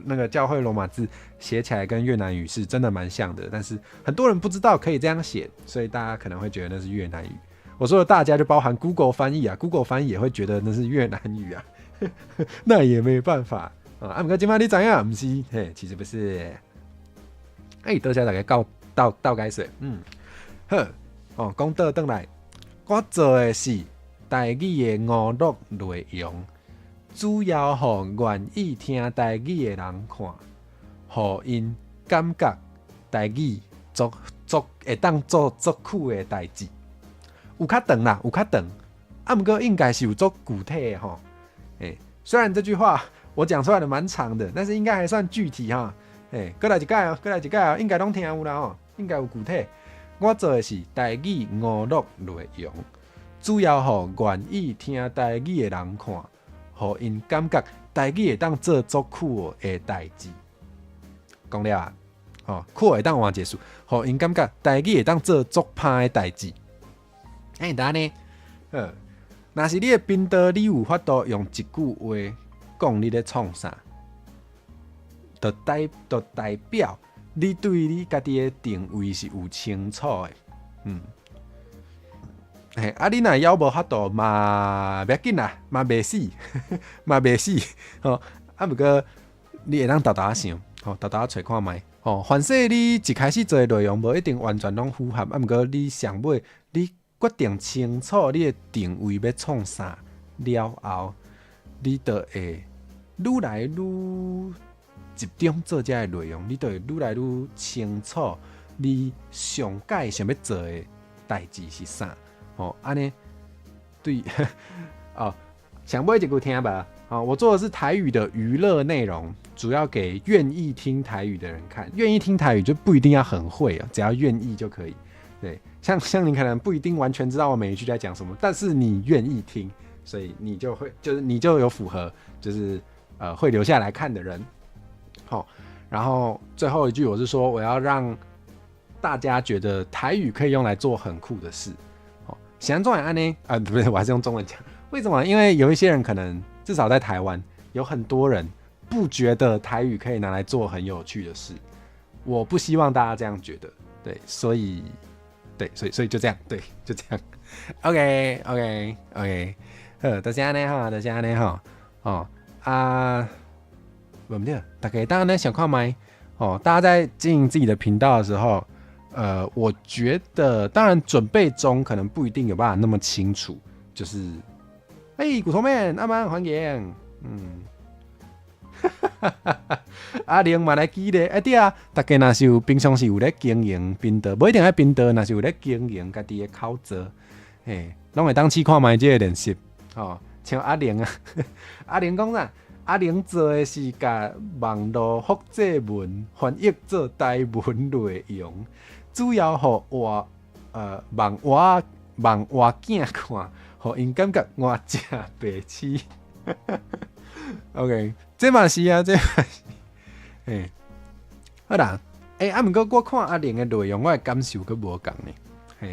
那个教会罗马字写起来跟越南语是真的蛮像的，但是很多人不知道可以这样写，所以大家可能会觉得那是越南语。我说的大家就包含 Google 翻译啊 ，Google 翻译也会觉得那是越南语啊，那也没办法啊。不过今晚你知影不是？其实不是。多谢大家道解说。好。讲倒转来，我做的是台语的娱乐内容，主要互愿意听台语的人看，互因感觉台语会当做足久的代志。有较长啦，有较长，不过应该是有足具体的吼。虽然这句话我讲出来的蛮长的，但是应该还算具体哈。过来一届哦，应该拢听有啦吼，应该有具体。我做的是台语娱乐内容，主要吼愿意听台语的人看，互因感觉台语会当做足酷的代志。讲了啊，哦，酷会当换结束，互因感觉台语会当做足歹的代志。当呢，若是你的频道，你有法度用一句话讲你咧创啥，就代表你对你家己的定位是有清楚的。你若要无法度嘛，袂要紧啦，嘛袂死，嘛袂死。不过你会当豆豆想，豆豆找看觅。凡说你一开始做的内容无一定完全拢符合，不过你上尾你决定清楚你的定位要创啥了后，你就会愈来愈集中做这个内容，你就会愈来愈清楚你上届想要做的代志是啥。安尼对想尾一句听吧。我做的是台语的娱乐内容，主要给愿意听台语的人看。愿意听台语就不一定要很会只要愿意就可以。对，像你可能不一定完全知道我每一句在讲什么，但是你愿意听，所以你就会你就有符合就是会留下来看的人。然后最后一句我是说我要让大家觉得台语可以用来做很酷的事。想中文安呢？不是，我还是用中文讲。为什么？因为有一些人可能至少在台湾有很多人不觉得台语可以拿来做很有趣的事。我不希望大家这样觉得，对，所以就这样，对，就这样。OK， 就是安尼哈，就是安尼哈。不对，大家当然呢想看麦大家在经营自己的频道的时候。我觉得当然准备中可能不一定有办法那么清楚，就是骨头面阿曼欢迎，阿玲嘛来记咧，对啊，大家若是有平常是有咧经营频道，不一定喺频道，若是有咧经营家己的口泽，拢会当试看卖这个练习，像阿玲啊，阿玲讲啥？阿玲做的是甲网络复制文翻译做台文内容。主要互网娃囝看，互因感觉我真白痴。OK， 这嘛是啊，这嘛是。好啦，不过我看阿玲的内容，我的感受佫无共呢。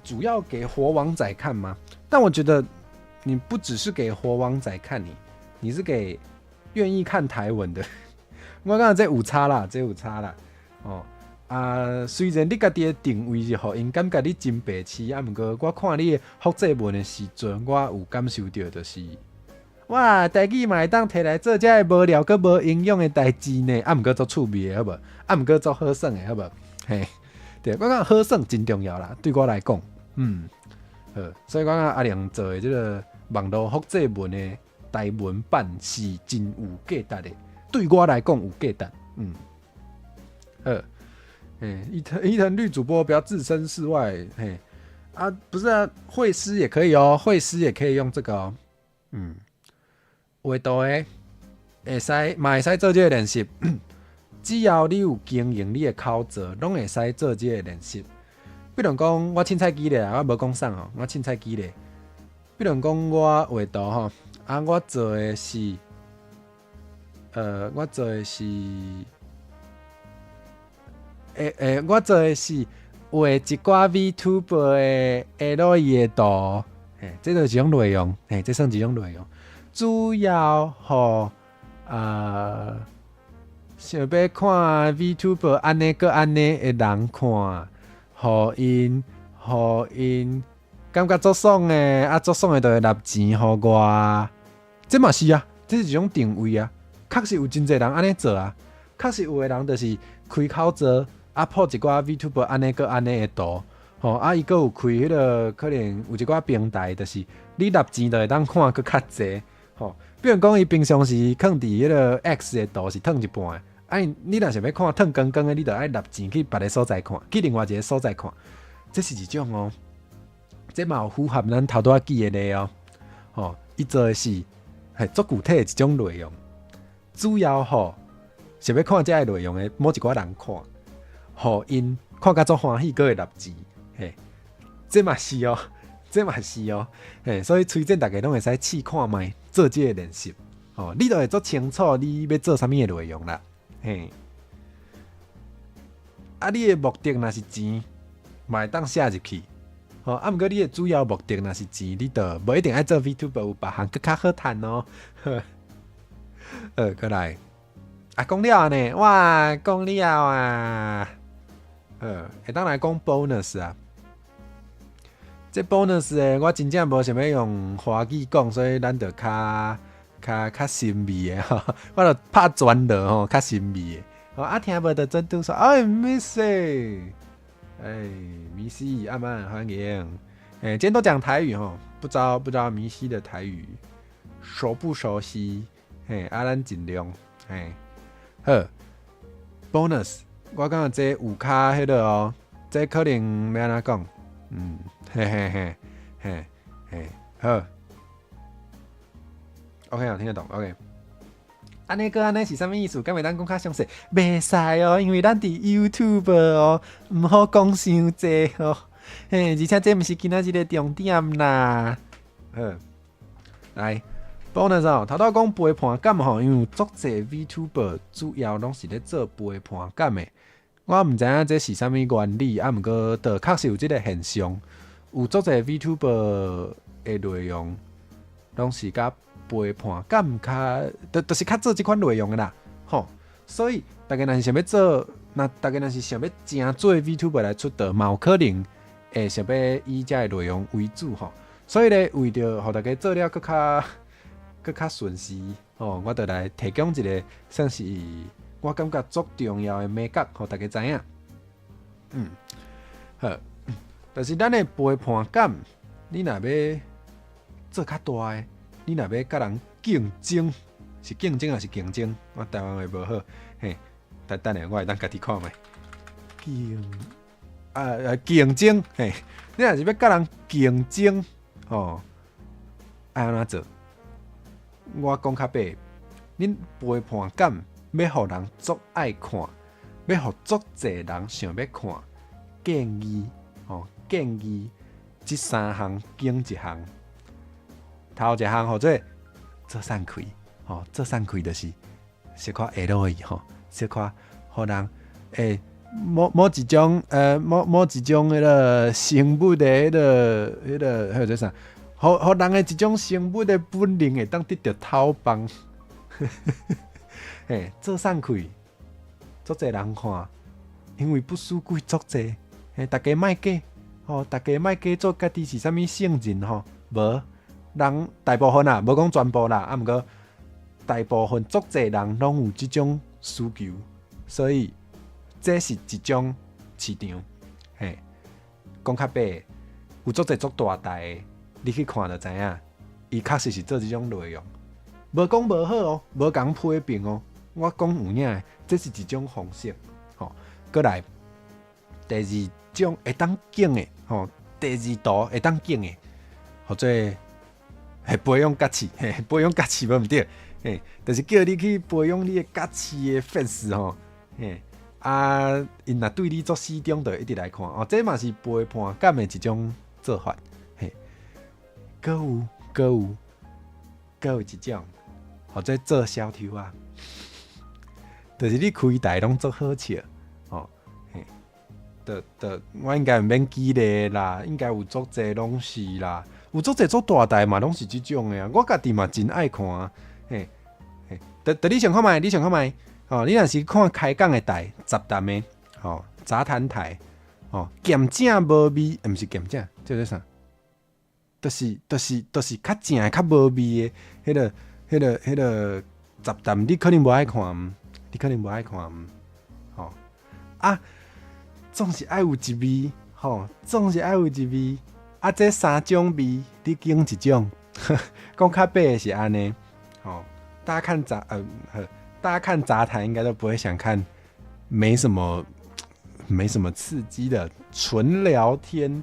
主要给活网仔看吗？但我觉得你不只是给活网仔看你是给愿意看台文的。我讲这有差啦，虽然你家己的定位是互因感觉你真白痴，不过我看你复制文的时阵，我有感受到就是哇，台语嘛会当摕来做这个无聊佮无营养的代志呢，不过做趣味的好无？不过做好耍的好无？对，我讲好耍真重要啦，对我来讲，所以我讲阿玲做的这个网络复制文的台文版是真有价值的，对我来讲有价值，伊藤绿主播不要置身事外，不是啊，会师也可以会师也可以用这个画图的，会使做这个练习，只要你有经营你的口泽，拢会使做这个练习。比如讲，我凊彩举例我无讲啥我凊彩举例，比如讲我画图我做的是，我做的是。我做的是画一寡 VTuber 的 LE 的图，这就是一种内容，这算一种内容。主要互想要看 VTuber 安尼个安尼的人看，互因感觉足爽的，足爽的就会纳钱互我。这嘛是啊，这是一种定位啊，确实有真侪人安尼做啊，确实有的人就是开口做。po 一寡 VTuber 安尼个安尼的图，伊个有开迄个可能有一寡平台，就是你纳钱就会当看佫较济，比如讲伊平常时囥伫迄个 X 的图是囥一半，你若想要看囥光光的，你就爱纳钱去别个所在看，去另外一个所在看，这是一种这嘛有符合咱头拄仔记的例伊做的是足具体的一种内容，主要想要看这个内容的某一寡人看。互因看甲足欢喜，佫会纳钱，这嘛是这嘛是哦，嘿，所以推荐大家拢会使试看卖做这个练习，哦，你就会做清楚你要做啥物的内容啦，嘿。啊，你的目的若是钱，嘛会当写入去，哦，啊，毋过你的主要目的若是钱，你就无一定爱做 VTuber， 有别项更较好赚哦。过来，啊，讲了呢，哇，讲了啊，会当来讲 bonus 啊。这 bonus 的我真正无想要用华语讲，所以咱就较神秘的吼，我就拍转了吼，较神秘的。哦，啊，听无的真都说，哎，Missy， 哎，Missy， 阿曼欢迎。哎，今天都讲台语吼，不知道米西的台语熟不熟悉？嘿，啊，咱尽量。嘿，好 ，bonus， 我感觉这有卡迄个哦，这可能要安怎讲？嘿嘿嘿嘿嘿，好 ，OK， 我听得懂 ，OK。安尼个安尼是啥物意思？敢会当讲较详细？袂使哦，因为咱伫 YouTube 哦，毋好讲伤济哦。嘿，而且这毋是今仔日的重点啦。好，来 bonus 哦，头讲陪伴感吼，因为有足济 VTuber 主要拢是咧做陪伴感的。我毋知影这是啥物原理，啊，毋过就确实有即个现象，有足济 VTuber 的内容拢是甲陪伴感就是较做即款内容的啦，吼。所以大家若是想要做，大家若是想要正做 VTuber 来出道，嘛有可能会想要以遮个内容为主吼。所以咧，为着互大家做了更较顺势，吼，我就来提供一个算是我感觉足重要的美角，互大家知影。好，但是咱的陪伴感，你若要做较大的，你若要甲人竞争，是竞争还是竞争？我台湾话无好，嘿，等下我会当家己看卖。竞争，嘿，你若是要甲人竞争，哦，爱安怎做？我讲较白，恁陪伴感要互人足爱看，要互足侪人想要看，建议这3项经一项。头一项或者做散开，吼，做散开就是小可下落去吼，小可互人某一种迄个生物的迄个叫做啥？互人的一种生物的本能会当得到透放，嘿，做散开，足侪人看，因为不输贵足侪，嘿，大家莫假，吼，大家莫假做家己是啥物圣人吼，无。人大部分啦，无讲全部啦，啊，毋过大部分足侪人拢有即种需求，所以这是一种市场。嘿，讲较白，有足侪足大台的，你去看就知影，伊确实是做即种内容，无讲无好哦，无讲批评哦，我讲有影，这是一种方式。吼，过来，第二种会当景的，吼，第二道会当景的，或者。系培养家己，培养家己无毋对，就是叫你去培养你的家己的粉丝吼，因若对你做始终，就一直来看哦，这嘛是陪伴感的一种做法，搁有一种，或者做小抽啊，就是你开台拢做好笑，哦，我应该毋免激励啦，应该有足侪拢是啦。有足侪做大台嘛，拢是即种的啊！我家己嘛真爱看啊，你想看卖，哦，你若是看开讲的台，杂谈的，哦，杂谈台，哦，咸正无味，毋是咸正，叫做啥？就是较正的、较无味的，迄个杂谈，你可能无爱看，哦啊，总是爱有一味，吼，总是爱有一味。啊，这3种味，你拣一种，讲较白的是安尼，哦，大家看杂谈应该都不会想看，没什么刺激的纯聊天，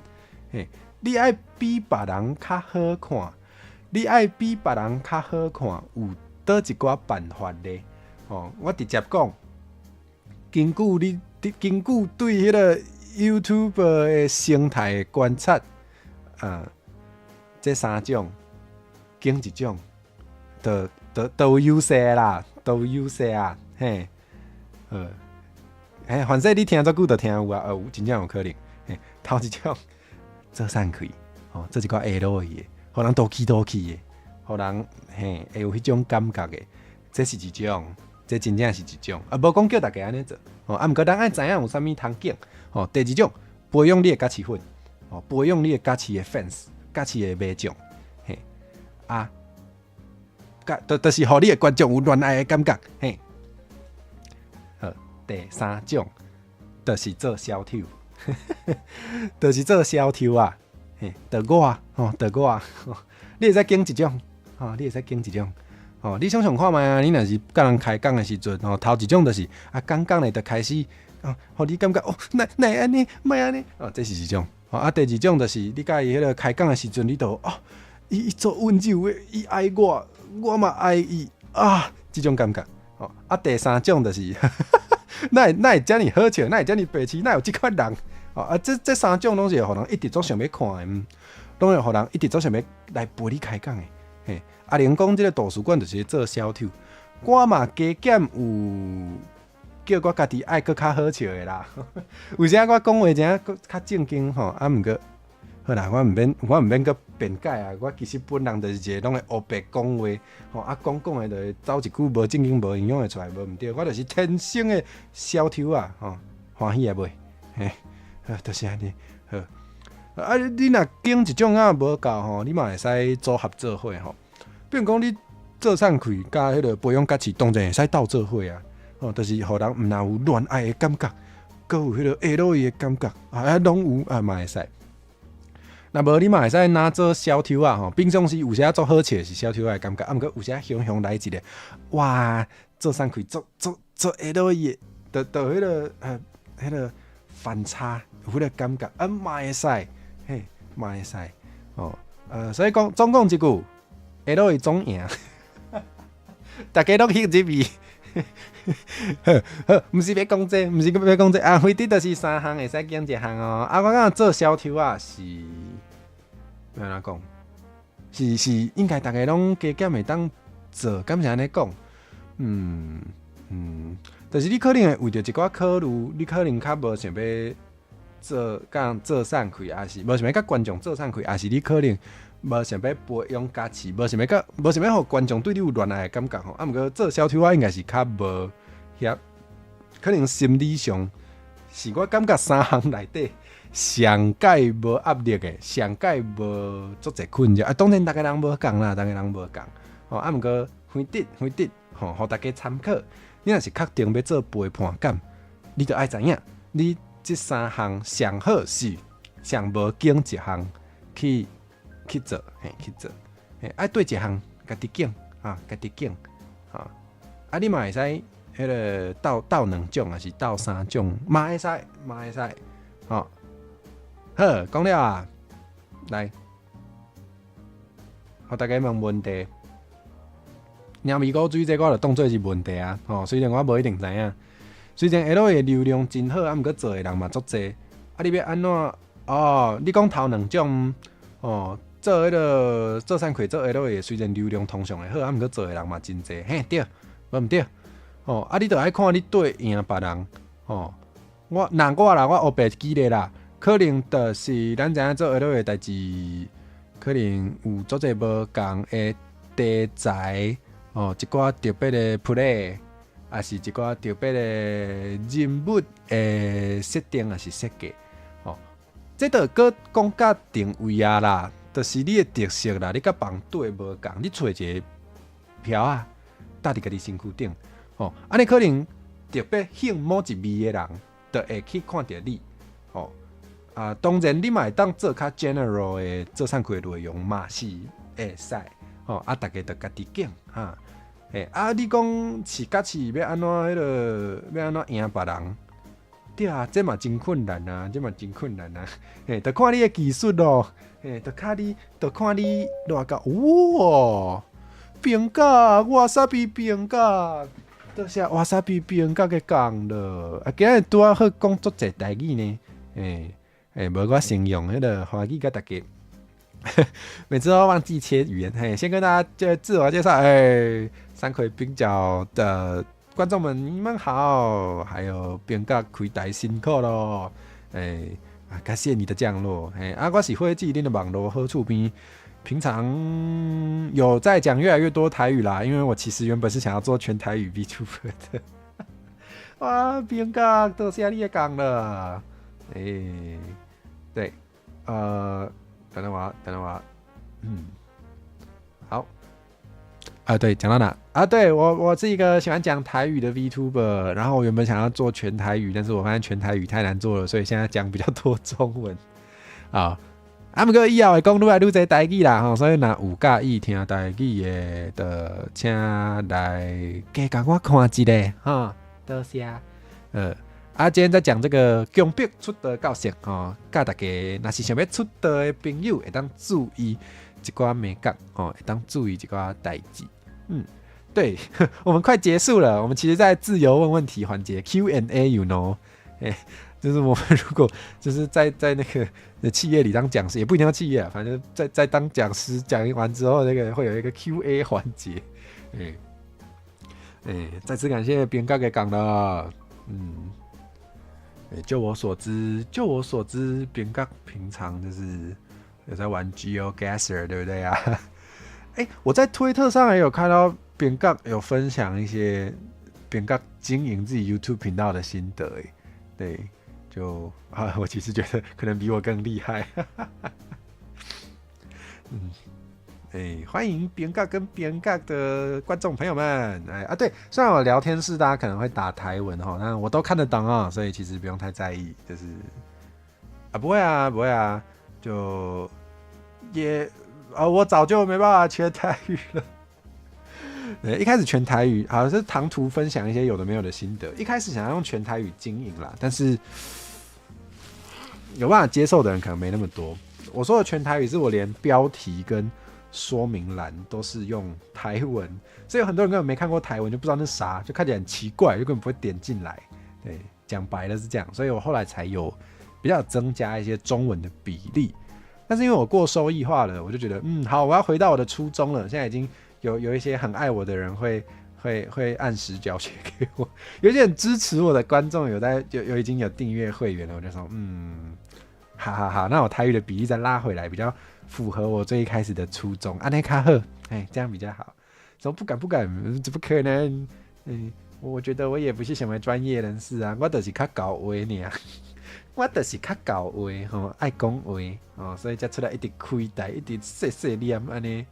嘿，你爱比别人较好看，有倒一寡办法咧？哦，我直接讲，根据对迄个 YouTuber 的生态观察。这3种拣一种，都有优势啦，都有优势啊，嘿，反正你听遮久就听有啊，有真正有可能。嘿，头一种做散开，做一寡下落去的，互人倒去的，互人会有迄种感觉的，这是一种，这真正是一种。无讲叫大家安尼做，毋过咱爱知影有啥物通拣。第二种，培养你的假饲粉，培养你的假饲的 fans， 假饲的迷众，嘿，就是互你的观众有恋爱的感觉，嘿。第3种，就是做小丑，就是做小丑啊，嘿，就我，你会使拣一种，你会使拣一种，你想想看觅啊，你若是甲人开讲的时阵，头一种就是讲的就开始，互你感觉哪安尼，莫安尼，这是一种，第二种就是你甲伊迄个开讲的时阵，你都伊做温柔的，伊爱我，我嘛爱伊这种感觉，第三种就是。哪会遮尔好笑，哪会遮尔白痴，哪有即款人？这3种拢是互人一直做想要看的，拢会互人一直做想要来陪你开讲的。嘿，阿玲讲即个图书馆就是做小丑，我嘛加减有叫我家己爱搁较好笑的啦。有时我讲话真搁较正经吼，毋过好啦，我毋免搁辩解啊。我其实本人就是一个拢会黑白讲话，讲的就会走一句无正经无营养的出来，无毋对。我就是天生的小丑啊，欢喜也袂，嘿，就是安尼。好，你若拣一种无够吼，你嘛会使组合做伙吼。比如讲你做散开，甲迄个培养假饲，当然会使斗做伙啊。就是互人毋但有恋爱的感觉，搁有迄个下落的感觉，拢有嘛会使。那无你嘛会使拿做小丑啊，平常时有时做好笑是小丑的感觉，毋过有时雄来一个，哇，做散开做下落去的，迄个反差，有迄个感觉，嘛会使，嘿，嘛会使，所以讲总讲一句，下落去总赢，大家拢翕入去。好，毋是要讲这，毋是要讲这非得就是3项会使拣一项哦。我讲做小丑啊是，要安怎讲？是应该大家拢加减会当做，敢是安尼讲？就是你可能会为着一寡考虑，你可能较无想要做散开，还是无想要甲观众做散开，还是你可能无想要培养假饲，无想要互观众对你有恋爱的感觉吼。毋过做小丑应该是较无遐，可能心理上是我感觉3项内底上界无压力的，上界无足侪困扰。当然大家人无共啦，大家人无共。毋过非得吼，互大家参考。你若是确定要做陪伴感，你就爱知影，你这3项上好是上无拣一项去做，去做，爱对一项家己拣家己拣，你嘛会使迄个斗2种，还是斗3种，嘛会使，好，讲了啊，来，互大家问问题。猫咪狗水这我就当做是问题啊，虽然我无一定知影，虽然 L 的流量真好，毋过做的人嘛足济，你要安怎？你讲头2种，做迄个做散开做 L 的，虽然流量通常会好，毋过做的人嘛真济，嘿对，无毋对，你着爱看你对赢别人，我黑白记咧啦，可能就是咱知影做 L 的代志，可能有足济无共的题材。一寡特别的 play， 还是一寡特别的人物的设定，还是设计，这着搁讲甲定位啊啦，就是你的特色啦，你甲别人对无共，你找一个票啊，搭伫家己身躯顶，安尼可能特别兴某一味的人，就会去看到你，当然你嘛会当做较 general 的做散开内容嘛是会使。大家就家己拣你讲是假饲要安怎要安怎赢别人？对啊，这嘛真困难啊，就看你的技术咯，就看你偌够哇，评价哇沙比评价，多谢哇沙比评价嘅讲了，今日拄好讲足侪台语呢，无我形容迄个华语甲大家每次都忘记切语言。嘿，先跟大家自我介绍，三葵冰角的观众们，你们好，还有边角开台辛苦咯，感谢你的降落，我是会记恁的网络好处边。平常有在讲越来越多台语啦，因为我其实原本是想要做全台语 VTuber 的。哇，边角多谢你的讲了，对，等等我，好，对，讲到哪啊？对我是一个喜欢讲台语的 VTuber， 然后我原本想要做全台语，但是我发现全台语太难做了，所以现在讲比较多中文啊。不过以后会讲愈来愈侪台语啦，所以若有介意听台语的，就请来加甲我看一下哈，多谢。今天在讲这个强迫出道教室吼，教大家若是想要出道的朋友，会当注意一寡美感吼，会当注意一寡代志。对，我们快结束了，我们其实在自由问问题环节 Q&A，you know，就是我们如果就是在那个企业里当讲师，也不一定要企业啊，反正在当讲师讲完之后，那个会有一个 Q&A 环节。再次感谢边角给讲的，就我所知，边角平常就是有在玩 GeoGuessr， 对不对啊？我在推特上也有看到边角有分享一些边角经营自己 YouTube 频道的心得，对。我其实觉得可能比我更厉害。欢迎边角跟边角的观众朋友们。对，虽然我聊天室大家可能会打台文哈，但我都看得懂啊，所以其实不用太在意。就是不会啊，就也我早就没办法学台语了。一开始全台语好像是唐突分享一些有的没有的心得，一开始想要用全台语经营啦，但是有办法接受的人可能没那么多。我说的全台语是我连标题跟说明栏都是用台文，所以有很多人根本没看过台文，就不知道那啥，就看起来很奇怪，就根本不会点进来。对，讲白了是这样，所以我后来才有比较增加一些中文的比例。但是因为我过收益化了，我就觉得好，我要回到我的初衷了。现在已经有一些很爱我的人会按时缴钱给我，有些很支持我的观众已经有订阅会员了，我就说好，那我台语的比例再拉回来，比较符合我最一开始的初衷。安内卡赫，这样比较好。怎么不敢？怎么可能？我觉得我也不是什么专业人士啊，我就是较搞话尔，我就是较搞话吼，爱讲话哦，所以才出来一直开台，一直碎念安尼，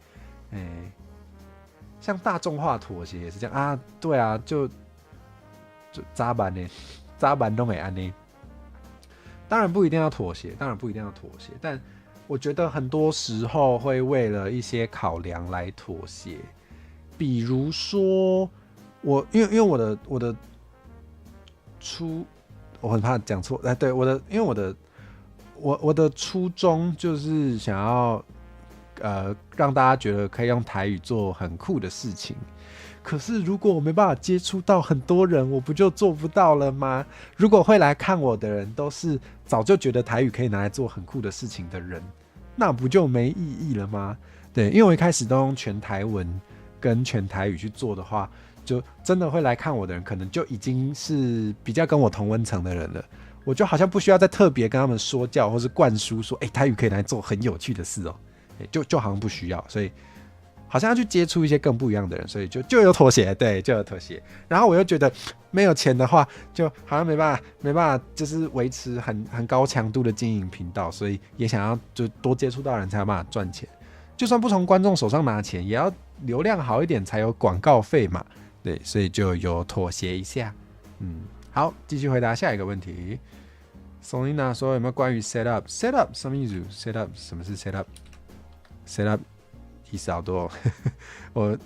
像大众化妥协也是这样啊，对啊，就早晚都没安尼。当然不一定要妥协，但我觉得很多时候会为了一些考量来妥协，比如说因为我的我很怕讲错，对，因为我的初衷就是想要让大家觉得可以用台语做很酷的事情。可是如果我没办法接触到很多人，我不就做不到了吗？如果会来看我的人都是早就觉得台语可以拿来做很酷的事情的人，那不就没意义了吗？对，因为我一开始都用全台文跟全台语去做的话，就真的会来看我的人可能就已经是比较跟我同温层的人了，我就好像不需要再特别跟他们说教或是灌输说台语可以来做很有趣的事哦，就好像不需要，所以好像要去接触一些更不一样的人，所以就有妥协，对，就有妥协。然后我又觉得没有钱的话，就好像没办法，就是维持很高强度的经营频道，所以也想要就多接触到人才有办法赚钱。就算不从观众手上拿钱，也要流量好一点才有广告费嘛，对，所以就有妥协一下。好，继续回答下一个问题。Selina 说有没有关于 setup 什么意思 ？setup 什么是 setup？setup 意思好多我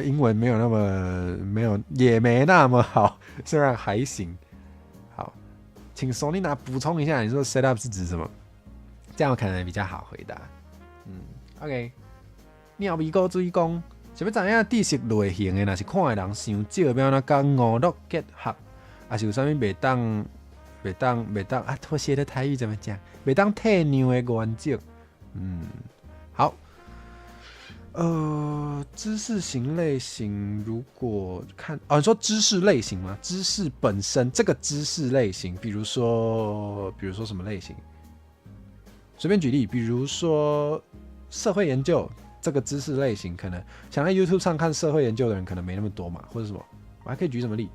英文没没那么好，虽然还行。好，请 Selina 补充一下，你说 setup 是指什么？这样我可能比较好回答。OK， 鸟鼻哥水讲，想要知影知识类型的，若是看的人伤少，要安怎讲五六结合，还是有啥物袂当啊？妥协的台语怎么讲？袂当退让的原则。好，知识型类型，如果看你说知识类型吗？知识本身这个知识类型，比如说什么类型？随便举例，比如说社会研究这个知识类型，可能想在 YouTube 上看社会研究的人可能没那么多嘛，或者什么，我还可以举什么例？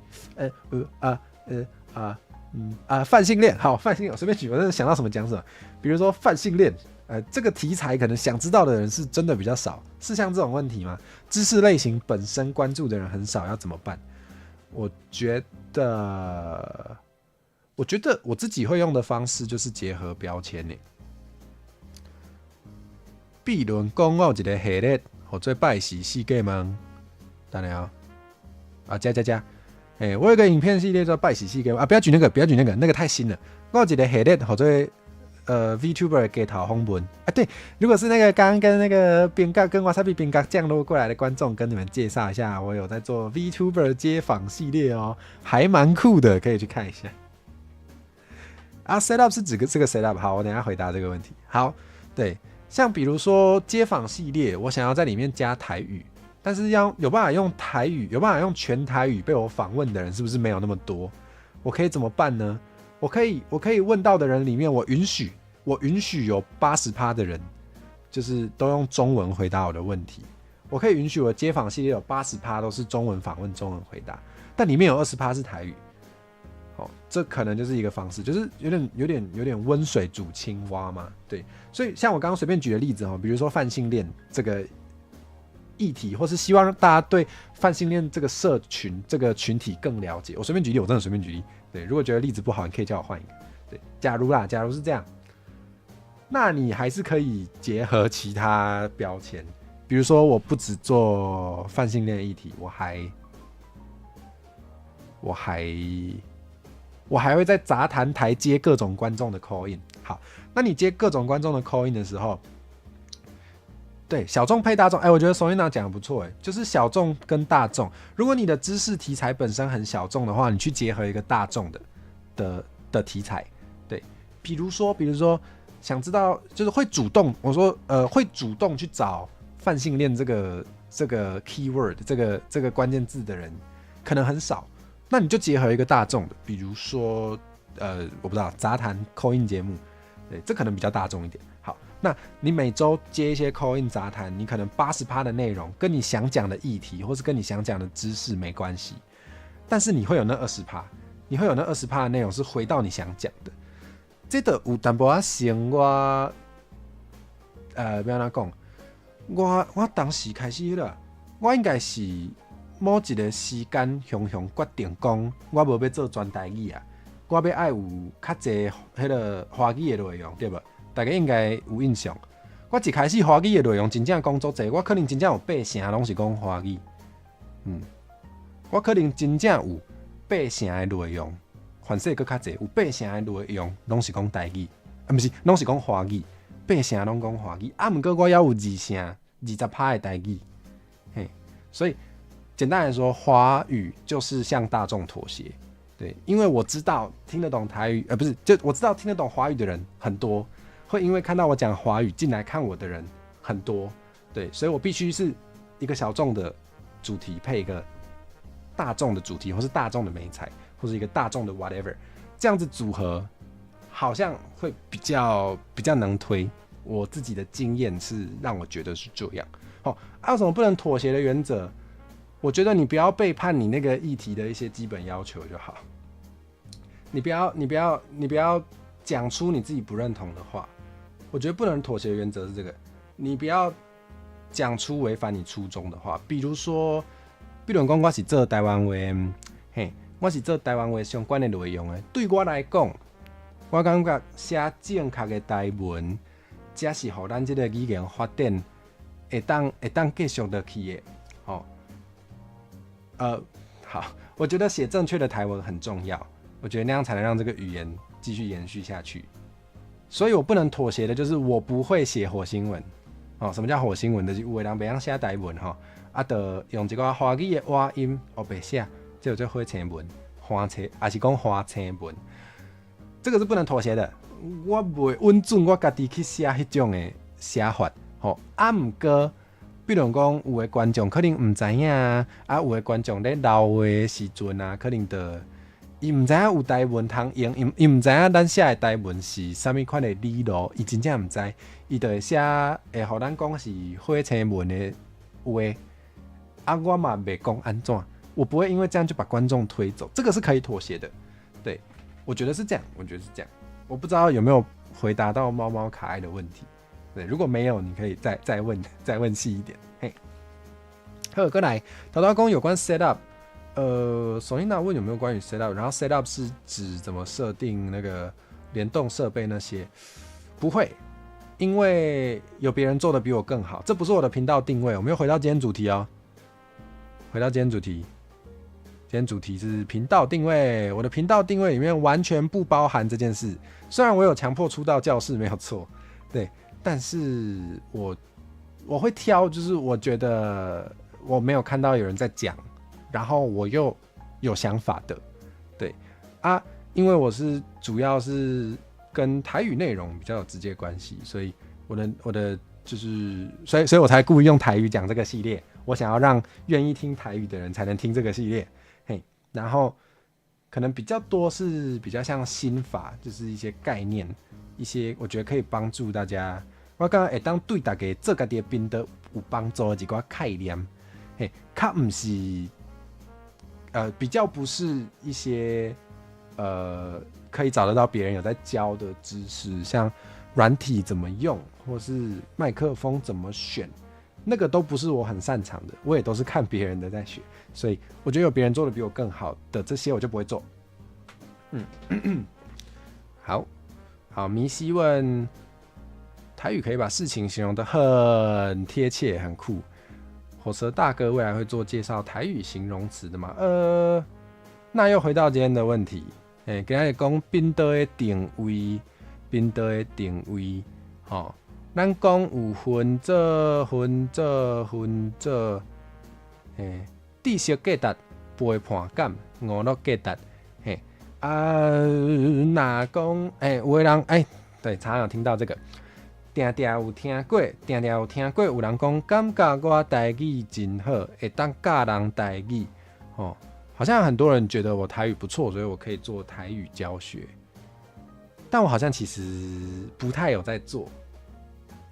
泛性恋，好，泛性恋，我随便举，我真的想到什么讲什么。比如说泛性恋，这个题材可能想知道的人是真的比较少，是像这种问题吗？知识类型本身关注的人很少，要怎么办？我觉得我自己会用的方式就是结合标签呢。比如讲我有一个系列，叫做拜时世界吗？当然加。我有一个影片系列叫拜时世界不要举那个，那个太新了。我有一个系列叫做VTuber 街头访问对，如果是那个刚刚跟那个边角跟 Wasabi 边角降落过来的观众，跟你们介绍一下，我有在做 VTuber 街访系列哦，还蛮酷的，可以去看一下。setup 是指这个 setup， 好，我等一下回答这个问题。好，对。像比如说街访系列，我想要在里面加台语，但是要有办法用台语，有办法用全台语被我访问的人是不是没有那么多？我可以怎么办呢？我可以问到的人里面，我允许有 80% 的人就是都用中文回答我的问题。我可以允许我的街访系列有 80% 都是中文访问、中文回答，但里面有 20% 是台语。这可能就是一个方式，就是有点温水煮青蛙嘛，对。所以像我刚刚随便举的例子比如说泛性恋这个议题，或是希望大家对泛性恋这个社群这个群体更了解，我随便举例，我真的随便举例。对，如果觉得例子不好，你可以叫我换一个。对，假如是这样，那你还是可以结合其他标签，比如说我不只做泛性恋议题，我还会在杂谈台接各种观众的 call in。好，那你接各种观众的 call in 的时候，对，小众配大众，我觉得Soina讲的不错，就是小众跟大众。如果你的知识题材本身很小众的话，你去结合一个大众的题材，对，比如说想知道就是会主动，我说会主动去找泛性恋这个 keyword 这个关键字的人可能很少。那你就结合一个大众的，比如说我不知道杂谈 call in 节目，对，这可能比较大众一点。好，那你每周接一些 call in 杂谈，你可能 80% 的内容跟你想讲的议题，或是跟你想讲的知识没关系，但是你会有那 20%， 你会有那 20% 的内容是回到你想讲的。这个有淡薄仔像我要怎讲？我当时开始了，我应该是某一个时间雄决定讲，我无要做全台语啊，我要爱有较侪迄个华语的内容，对无？大家应该有印象。我一开始华语的内容真正讲足侪，我可能真正有8成拢是讲华语。我可能真正有8成的内容，反正佫较侪，有8成的内容拢是讲台语，不是，拢是讲华语，8成拢讲华语。毋过我还有2成20%的台语，所以。简单来说，华语就是向大众妥协，对，因为我知道听得懂台语，不是，就我知道听得懂华语的人很多，会因为看到我讲华语进来看我的人很多，对，所以我必须是一个小众的主题配一个大众的主题，或是大众的媒材，或是一个大众的 whatever， 这样子组合好像会比较能推。我自己的经验是让我觉得是这样。有什么不能妥协的原则？我觉得你不要背叛你那个议题的一些基本要求就好。你不要讲出你自己不认同的话。我觉得不能妥协的原则是这个，你不要讲出违反你初衷的话。比如说我是做台湾话，我是做台湾话相关的内容的。对我来讲，我感觉写正确的台文，才是让咱这个语言发展会当继续落去的。好，我觉得写正确的台文很重要，我觉得那样才能让这个语言继续延续下去。所以我不能妥协的就是我不会写火星文。什么叫火星文？就是有的人不想写台文就用一个华语的话音白写，这叫火星文、花车，还是讲花车文，这个是不能妥协的。我袂稳准我家己去写迄种的写法，毋过，比如讲有的观众可能毋知影啊，有的观众咧老的时阵啊，可能伊毋知影有台文通用，伊毋知影咱写的台文是啥物款的理路，伊真正毋知，伊就会写会互咱讲是火车文的话，我嘛袂讲安怎，我不会因为这样就把观众推走，这个是可以妥协的。对，我觉得是这样，我不知道有没有回答到猫猫可爱的问题。对，如果没有，你可以再问细一点。嘿，好，过来，头头讲有关 setup。首先问有没有关于 setup， 然后 setup 是指怎么设定那个联动设备那些，不会，因为有别人做的比我更好，这不是我的频道定位。我们又回到今天主题哦，今天主题是频道定位，我的频道定位里面完全不包含这件事。虽然我有强迫出到教室没有错，对，但是我会挑，就是我觉得我没有看到有人在讲。然后我又有想法的，对啊，因为我是主要是跟台语内容比较有直接关系，所以我的就是，所以我才故意用台语讲这个系列。我想要让愿意听台语的人才能听这个系列，嘿，然后可能比较多是比较像心法，就是一些概念，一些我觉得可以帮助大家。我刚刚会当对大家做家己的频道有帮助的一个概念，嘿，较不是。比较不是一些可以找得到别人有在教的知识，像软体怎么用，或是麦克风怎么选，那个都不是我很擅长的，我也都是看别人的在学，所以我觉得有别人做的比我更好的这些我就不会做。好，迷西问台语可以把事情形容得很贴切很酷。火车大哥未来会做介绍台语形容词的吗？那又回到今天的问题，今日讲频道的定位，咱讲有分做，知识价值、陪伴感、娱乐价值，那讲，有的人，对，常常有听到这个。定有听过，有人讲感觉我台语真好，会当教人台语。好像很多人觉得我台语不错，所以我可以做台语教学。但我好像其实不太有在做，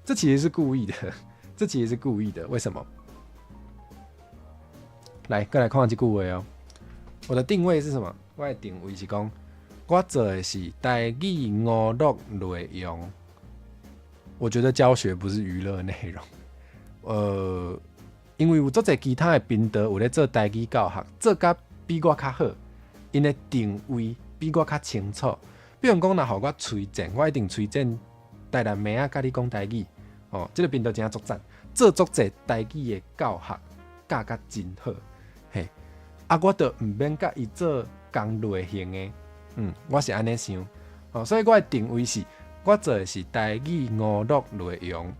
这其实是故意的。为什么？来，再来看这句话哦。我的定位是什么？我的定位是讲，我做的是台语娱乐内容。我觉得教学不是娱乐内容，因为有做者其他的频道有咧做台语教学，做甲比我较好，因的定位比我较清楚。比如讲，若互我推荐，我一定推荐台南妹仔甲你讲台语，这个频道真足赞，做足者台语的教学，教甲真好，嘿，我就唔免甲伊做同类型的，我是安尼想，所以我的定位是。我做的是台语娱乐内容，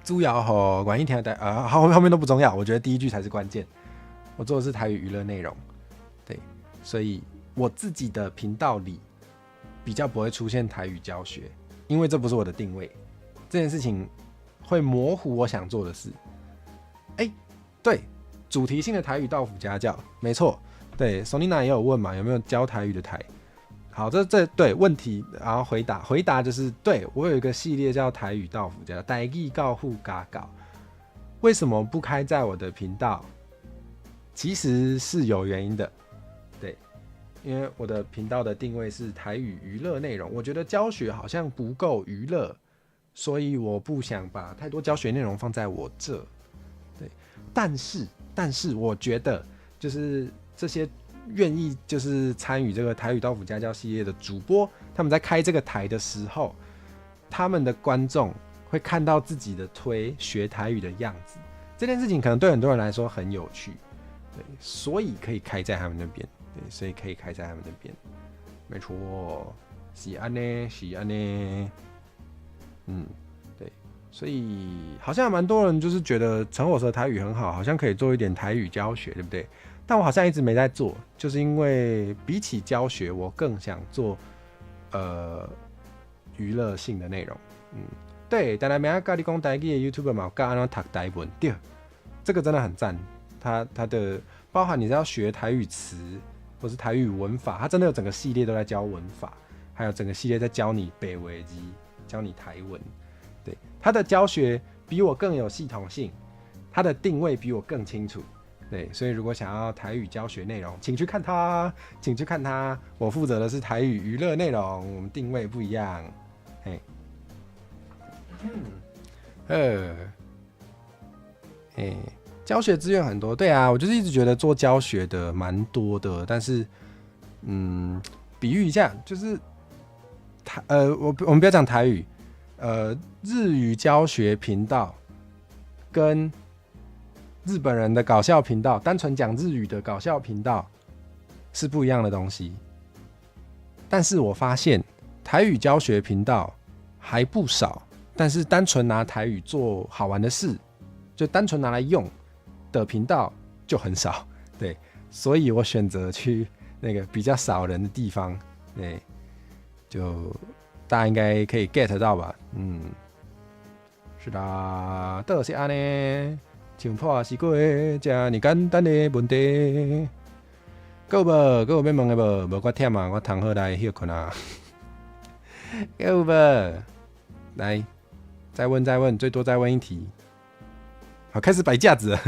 主要予愿意听的后面都不重要，我觉得第一句才是关键。我做的是台语娱乐内容，对，所以我自己的频道里比较不会出现台语教学，因为这不是我的定位。这件事情会模糊我想做的事。对，主题性的台语到府家教，没错。对 ，Sonina 也有问嘛，有没有教台语的台？好，这对问题，然后回答就是对我有一个系列叫台语到府家，台语教父家教，为什么不开在我的频道？其实是有原因的，对，因为我的频道的定位是台语娱乐内容，我觉得教学好像不够娱乐，所以我不想把太多教学内容放在我这，对，但是我觉得就是这些。愿意就是参与这个台语到府家教系列的主播，他们在开这个台的时候，他们的观众会看到自己的推学台语的样子，这件事情可能对很多人来说很有趣，对，所以可以开在他们那边，对，所以可以开在他们那边，没错，是安呢，对，所以好像蛮多人就是觉得陈火蛇台语很好，好像可以做一点台语教学，对不对？但我好像一直没在做，就是因为比起教学，我更想做娱乐性的内容。对，但来明仔教你讲台语的 YouTube 嘛，教安怎读台文，对，这个真的很赞。它的包含你是要学台语词或是台语文法，它真的有整个系列都在教文法，还有整个系列在教你北维基，教你台文。对，它的教学比我更有系统性，它的定位比我更清楚。对，所以如果想要台语教学内容，请去看它，请去看它。我负责的是台语娱乐内容，我们定位不一样。嘿。教学资源很多，对啊，我就是一直觉得做教学的蛮多的，但是，比喻一下，就是我们不要讲台语，日语教学频道跟日本人的搞笑频道，单纯讲日语的搞笑频道是不一样的东西。但是我发现台语教学频道还不少。但是单纯拿台语做好玩的事，就单纯拿来用的频道就很少，对，所以我选择去那个比较少人的地方，对，就大家应该可以 get 到吧，是的，就是安尼，像破西瓜这么简单的问题，还有无要问的无？无我忝啊，我躺好来休困啊，还有无？来。再问，最多再问一题。好，开始摆架子了。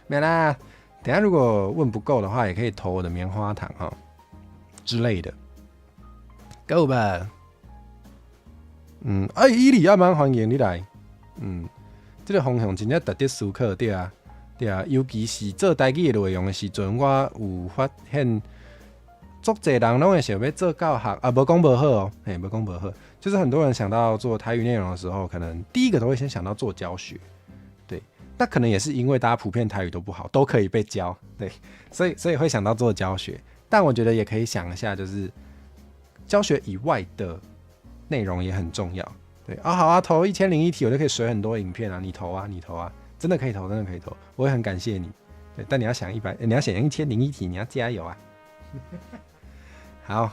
没啦，等一下如果问不够的话，也可以投我的棉花糖哈之类的。够吧？伊利亚蛮欢迎你来。这个方向真正值得思考，对啊，对啊，尤其是做台语的内容的时阵，我有发现。足侪人拢会想要做教学啊，无讲无好哦，无讲无好，就是很多人想到做台语内容的时候，可能第一个都会先想到做教学，对，那可能也是因为大家普遍台语都不好，都可以被教，对，所以会想到做教学，但我觉得也可以想一下，就是教学以外的内容也很重要，对啊，好啊，投1001题，我就可以水很多影片啊，你投啊，真的可以投，真的可以投，我会很感谢你，对，但你要想你要想1001题，你要加油啊。好，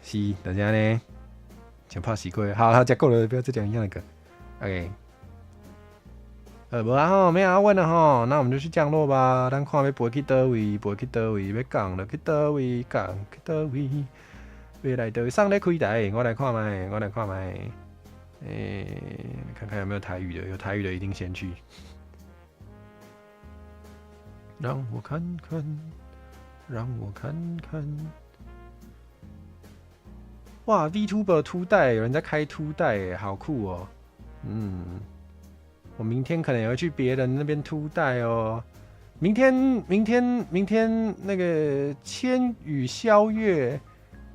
是大家呢，想泡西瓜，好，吃够了，不要再讲一样的歌。OK， 无啊吼，没有要问了吼，那我们就去降落吧。咱看要飞去倒位，飞去倒位，要降了去倒位，降去倒位，要来倒位，上咧开台，我来看麦，看看有没有台语的，有台语的一定先去。让我看看。哇 ，VTuber 凸带，有人在开凸带，好酷哦！我明天可能也会去别人那边凸带哦。明天那个千羽宵月，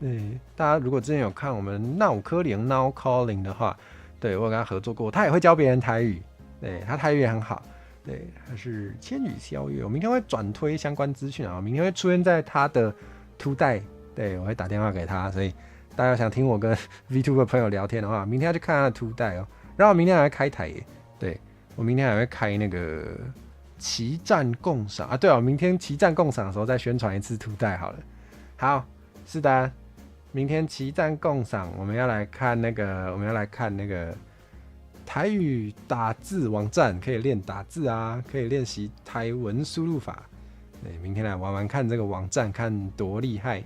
对，大家如果之前有看我们闹科林 Now Calling 的话，对我有跟他合作过，他也会教别人台语，对他台语也很好。对，他是千羽宵月，我明天会转推相关资讯啊，明天会出现在他的凸带，对我会打电话给他，所以大家想听我跟 VTuber 朋友聊天的话，明天要去看他的凸带哦。然后明天还会开台耶，对我明天还会开那个旗战共赏啊，对哦，明天旗战共赏的时候再宣传一次凸带好了。好，是的，明天旗战共赏，我们要来看那个。台语打字网站可以练打字啊，可以练习台文输入法。对，明天来玩玩看这个网站，看多厉害。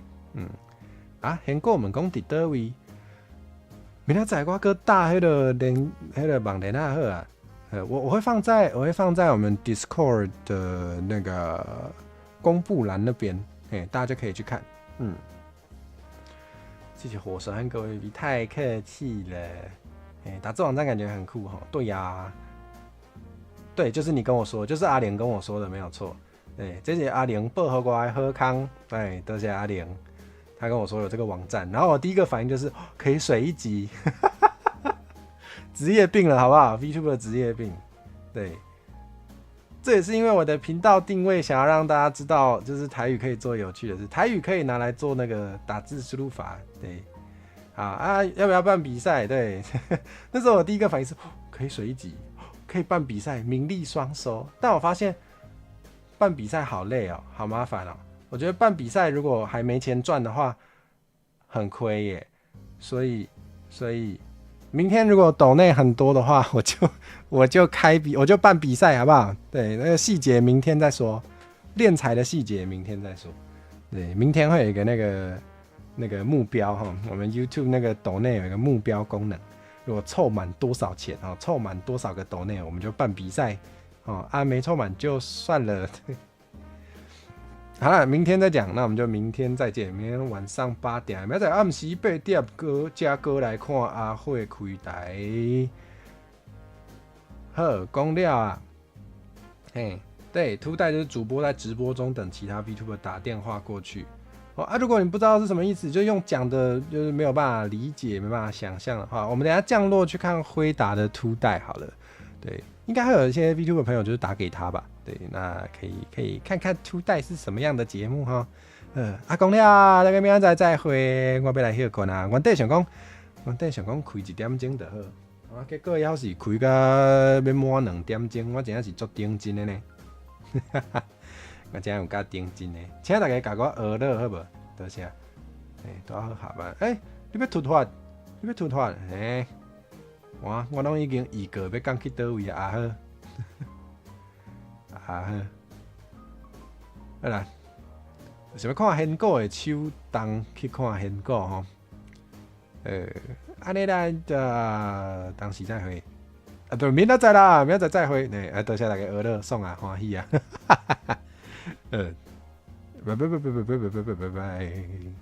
先跟我们讲伫倒位。明天仔我搁打迄个网连啊好啊。我会放在我们 Discord 的那个公布栏那边，大家就可以去看。谢谢火神和各位 V， 太客气了。打字网站感觉很酷哈，对呀，对，就是你跟我说，就是阿玲跟我说的，没有错。对，这是阿玲报和我的好康，对，多谢阿玲，他跟我说有这个网站，然后我第一个反应就是可以水一集，职业病了，好不好 ？VTuber 的职业病，对，这也是因为我的频道定位想要让大家知道，就是台语可以做有趣的事，台语可以拿来做那个打字输入法，对。要不要办比赛？对，那时候我第一个反应是可以水一集，可以办比赛，名利双收。但我发现办比赛好累哦，好麻烦哦。我觉得办比赛如果还没钱赚的话，很亏耶。所以明天如果斗内很多的话，我就办比赛，好不好？对，那个细节明天再说，练财的细节明天再说。对，明天会有一个那个目标哈，我们 YouTube 那个斗内有一个目标功能，如果凑满多少钱哦，凑满多少个斗内，我们就办比赛哦。啊，没凑满就算了。好了，明天再讲，那我们就明天再见。明天晚上8点，明仔载暗时8点，加哥来看阿慧开台。好，讲了啊。嘿，对，凸带就是主播在直播中等其他 VTuber 打电话过去。哦啊，如果你不知道是什么意思，就用讲的，就是没有办法理解、没办法想象的话，我们等一下降落去看辉达的凸带好了。对，应该会有一些 VTuber 朋友就是打给他吧。对，那可以看看凸带是什么样的节目哈。讲了，大家明仔再会，我要来休困啊。原底想讲开1点钟就好，啊，结果要是开到要满2点钟，我真的是足顶真的呢。我真有够顶真的，请大家甲我学乐好无？多谢。多好下班。你要突发？我拢已经预告要讲去倒位啊！好，好啦，想要看仙果的手动去看仙果吼。安尼啦，当时再会。对，明仔载啦，明仔载再会。多谢大家学乐，爽啊，欢喜啊！拜拜。